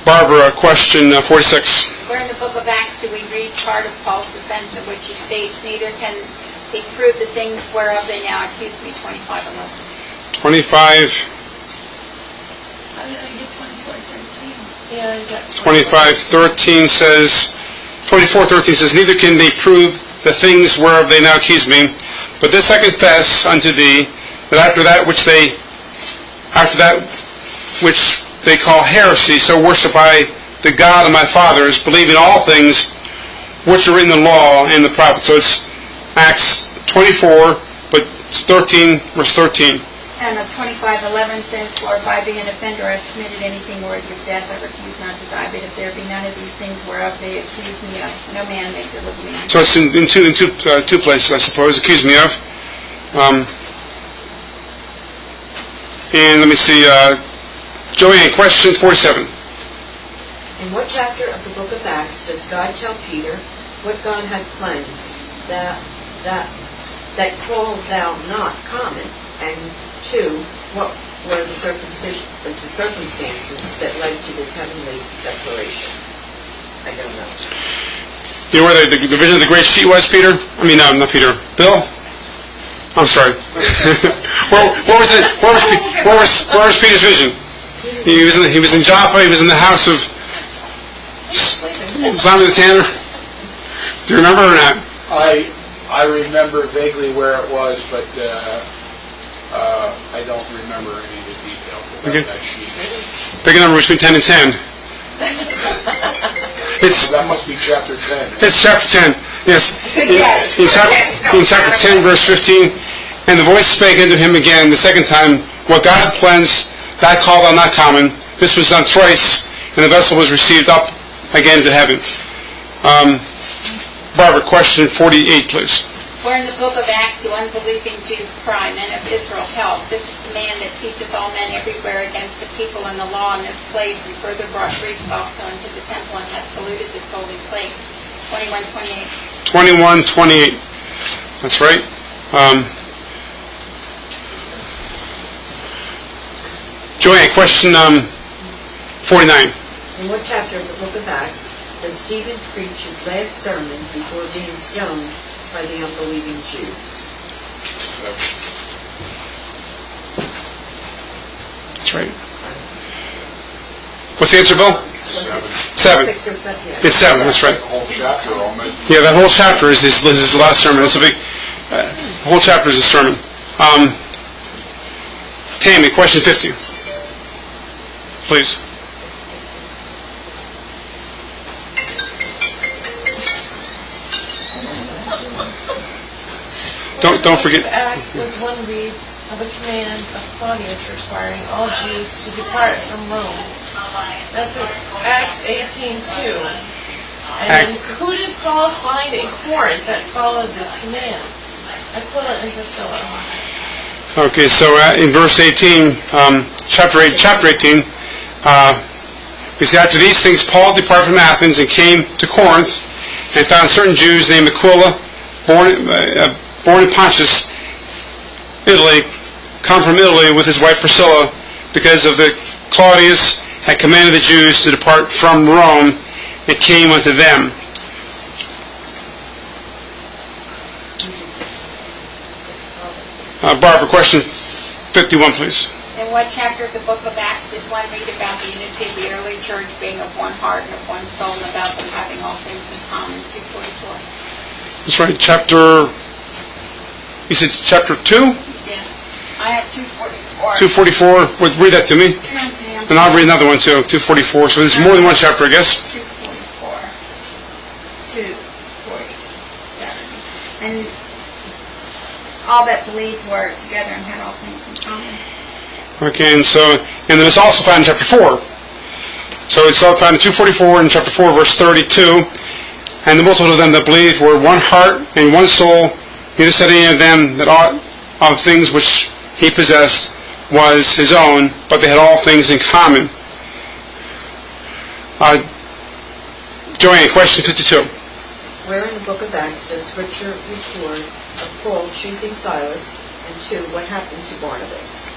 Barbara, question 46. Where in the book of Acts do we read part of Paul's defense in which he states, neither can he prove the things whereof they now accuse me, 25:11. 25. How did I get 24:13? Yeah, you got 25:13 says, 24:13 says, Neither can they prove the things whereof they now accuse me, but this I confess unto thee, that after that which they call heresy, so worship I the God of my fathers, believing all things which are in the law and the prophets. So it's Acts 24, but 13, verse 13. And of 25:11 says, For if I be an offender, I have committed anything worthy of death, I refuse not to die. But if there be none of these things whereof they accuse me of, no man may deliver me. So it's in two places, I suppose, accuse me of. And let me see, Joanne, question 47. In what chapter of the book of Acts does God tell Peter what God had cleansed, that call thou not common? And 2, what were the circumstances that led to this heavenly declaration? I don't know. You know where the vision of the great sheet was, Peter? I mean, not Peter. Bill? I'm sorry. Where was Peter's vision? He was in Joppa. He was in the house of Simon the Tanner. Do you remember or not? I remember vaguely where it was, but I don't remember any of the details about that sheet. Pick a number between 10 and 10. That must be chapter 10. It's chapter 10. Yes. In chapter 10, verse 15, and the voice spake unto him again the second time, What God hath cleansed, that call thou not common. This was done thrice, and the vessel was received up again to heaven. Barbara, question 48, please. For in the book of Acts do unbelieving Jews cry, Men of Israel, help. This is the man that teacheth all men everywhere against the people and the law in this place, and further brought Greeks also into the temple and hath polluted this holy place. 21:28. 21:28. That's right. Joanne, question 49. In what chapter of the book of Acts does Stephen preach his last sermon before being stoned by the unbelieving Jews? That's right. What's the answer, Bill? 7. 6 or 7, yeah. It's 7, that's right. The whole chapter almost. Yeah, that whole chapter is his last sermon. It's a big, the whole chapter is a sermon. Tammy, question 50. Please. Don't forget. Acts does one read of a command of Claudius requiring all Jews to depart from Rome. That's in Acts 18:2. And then who did Paul find in Corinth that followed this command? Aquila and Priscilla. Okay, so in verse 18, chapter 18, we see, After these things Paul departed from Athens and came to Corinth, and found certain Jews named Aquila, born in Pontus, Italy, come from Italy with his wife Priscilla, because of the Claudius had commanded the Jews to depart from Rome, and came unto them. Barbara, question 51, please. In what chapter of the book of Acts does one read about the unity of the early church being of one heart and of one soul, and about them having all things in common? 2:44. That's right, you said chapter 2? Yeah. I have 2:44. 2:44. Read that to me. Okay, And I'll read another one too, 2:44. So there's more than one chapter, I guess. 2:44. 2:47. And all that believed were together and had all things in common. Okay, and then it's also found in chapter 4. So it's all found in 2:44 and chapter 4, verse 32. And the multitude of them that believed were one heart and one soul. Neither said any of them that aught of things which he possessed was his own, but they had all things in common. Joanne, question 52. Where in the book of Acts does Scripture record of Paul choosing Silas, and 2, what happened to Barnabas?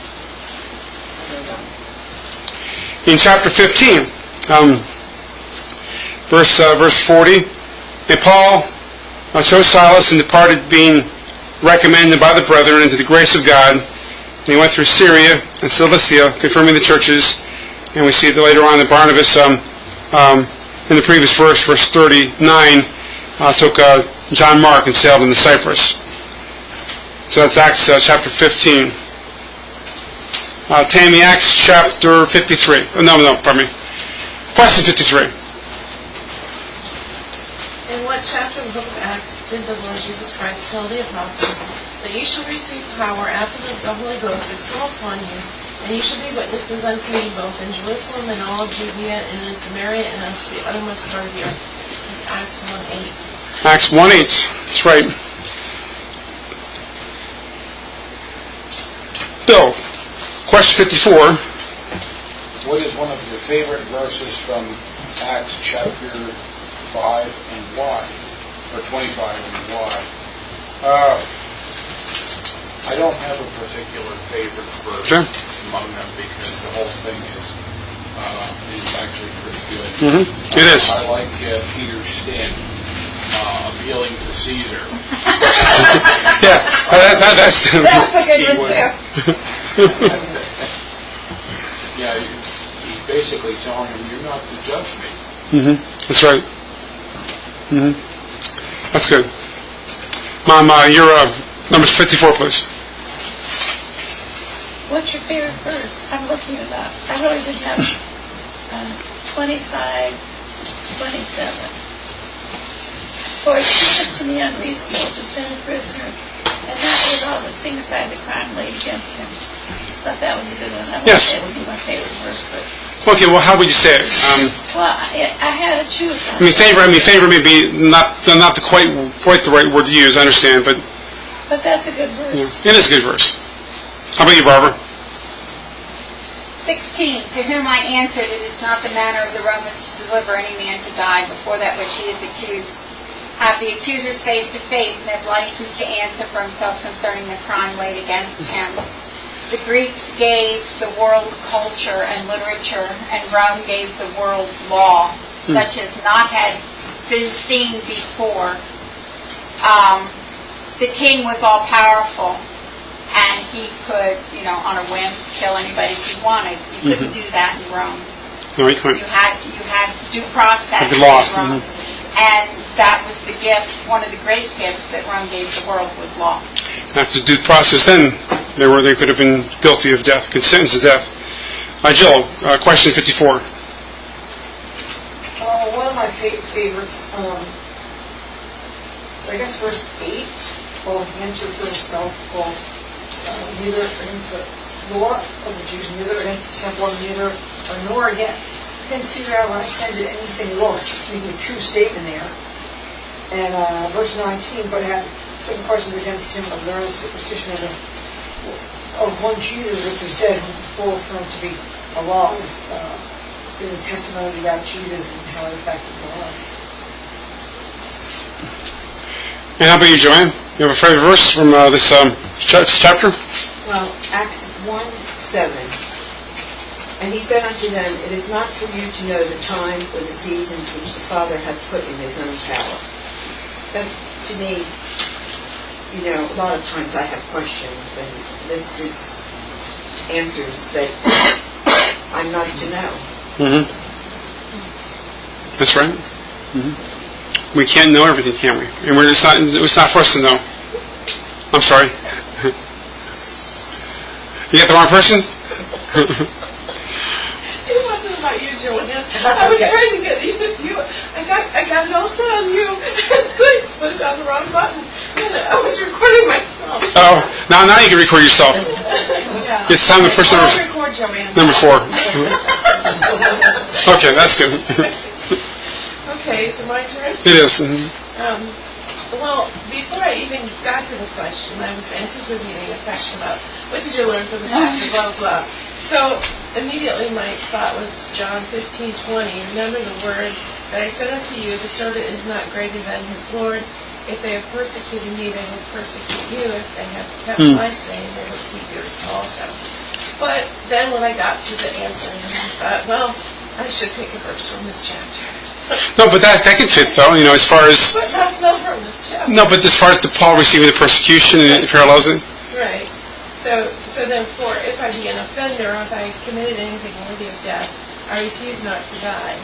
In chapter 15, verse 40, and Paul chose Silas and departed, being recommended by the brethren into the grace of God. And he went through Syria and Cilicia, confirming the churches. And we see that later on that Barnabas, in the previous verse 39, took John Mark and sailed into Cyprus. So that's Acts chapter 15. Tammy, Acts chapter 53. Pardon me. Question 53. In what chapter of the book of Acts did the Lord Jesus Christ tell the apostles that you shall receive power after the Holy Ghost is come upon you, and you shall be witnesses unto me both in Jerusalem and all of Judea and in Samaria and unto the uttermost part of the earth? Acts 1:8. Acts 1:8. That's right. Bill, question 54. What is one of your favorite verses from Acts chapter 5 and why? Or 25 and why? I don't have a particular favorite verse among them because the whole thing is actually pretty good. It is. I like Peter's stand, appealing to Caesar. Yeah, that's a good one, too. Yeah, he's basically telling him, you're not to judge me. That's right. That's good. Mom, your number 54, please. What's your favorite verse? I'm looking it up. I really didn't have 25, 27. For it seemeth to me unreasonable to send a prisoner, and not withal that signify the crime laid against him. Thought that was a good one. I wouldn't say it would be my favorite verse, but... Okay, well, how would you say it? Well, I had to choose one. Favor may be not quite the right word to use, I understand, but... But that's a good verse. Yeah, it is a good verse. How about you, Barbara? 16. To whom I answered, it is not the manner of the Romans to deliver any man to die before that which he is accused. Have the accusers face to face, and have license to answer for himself concerning the crime laid against him. The Greeks gave the world culture and literature, and Rome gave the world law, such as not had been seen before. The king was all-powerful, and he could, on a whim, kill anybody he wanted. You couldn't do that in Rome. No, you couldn't. You had due process The law. in Rome. And that was the gift, one of the great gifts that Rome gave the world was law. After due process, then they could have been guilty of death, could sentence to death. Jill, question 54. One of my favorites, I guess verse 8, Paul answered for himself, Paul, neither against the law of the Jews, neither against the temple, neither, nor against Caesar have I intended anything worse, making a true statement there. And verse 19, but had certain questions against him of their own superstition of one Jesus which was dead, who before found to be alive, giving testimony about Jesus and how it affected their life. And how about you, Joanne? You have a favorite verse from this chapter? Well, Acts 1:7. And he said unto them, it is not for you to know the time or the seasons which the Father hath put in his own power. That, to me, a lot of times I have questions, and this is answers that I'm not to know. That's right. We can't know everything, can we? And it's not for us to know. I'm sorry. You got the wrong person? It wasn't about you, Joanne. I was trying to get you. I got it all set on you. It's good. Put it on the wrong button. I was recording myself. Oh, now you can record yourself. Yeah. It's time to push I'll record Joanne. number 4. Okay, that's good. Okay, so my turn? It is. Well, before I even got to the question, I was anticipating a question about what did you learn from the chapter, blah, blah, blah. So immediately my thought was John 15:20. Remember the word that I said unto you, the servant is not greater than his Lord. If they have persecuted me, they will persecute you. If they have kept my saying, they will keep yours also. But then when I got to the answer, I thought, well, I should pick a verse from this chapter. No, but that can fit, though, as far as... But that's not from this chapter. No, but as far as the Paul receiving the persecution, it parallels it. Right. So then, for if I be an offender, or if I committed anything worthy of death, I refuse not to die.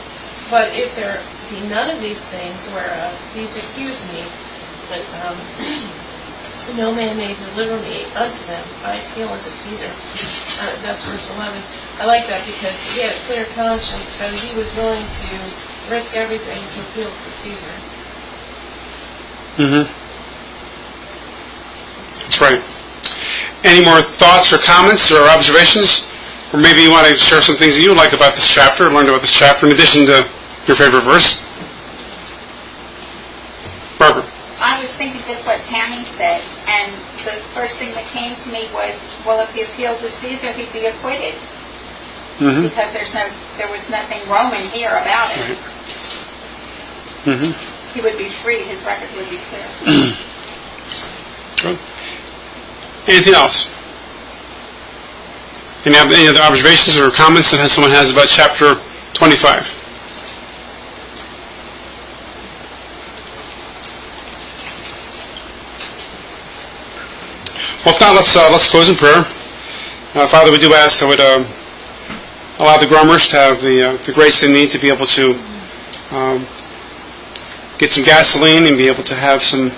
But if there be none of these things whereof these accuse me, but no man may deliver me unto them, I appeal unto Caesar. That's verse 11. I like that because he had a clear conscience, so he was willing to risk everything to appeal to Caesar. Mm-hmm. That's right. Any more thoughts or comments or observations? Or maybe you want to share some things that you like about this chapter, learned about this chapter, in addition to your favorite verse? Barbara? I was thinking just what Tammy said, and the first thing that came to me was, well, if he appealed to Caesar, he'd be acquitted. Mm-hmm. Because there was nothing Roman here about it. Right. Mm-hmm. He would be free. His record would be clear. Good. Anything else? Any other observations or comments that someone has about chapter 25? Well, if not, let's close in prayer. Father, we do ask that would allow the Grummers to have the grace they need to be able to get some gasoline and be able to have some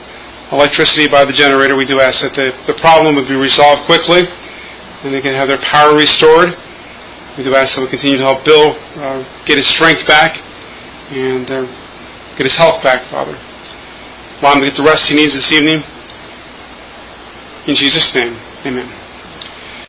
electricity by the generator. We do ask that the problem would be resolved quickly and they can have their power restored. We do ask that we continue to help Bill get his strength back and get his health back, Father. Allow him to get the rest he needs this evening. In Jesus' name, amen.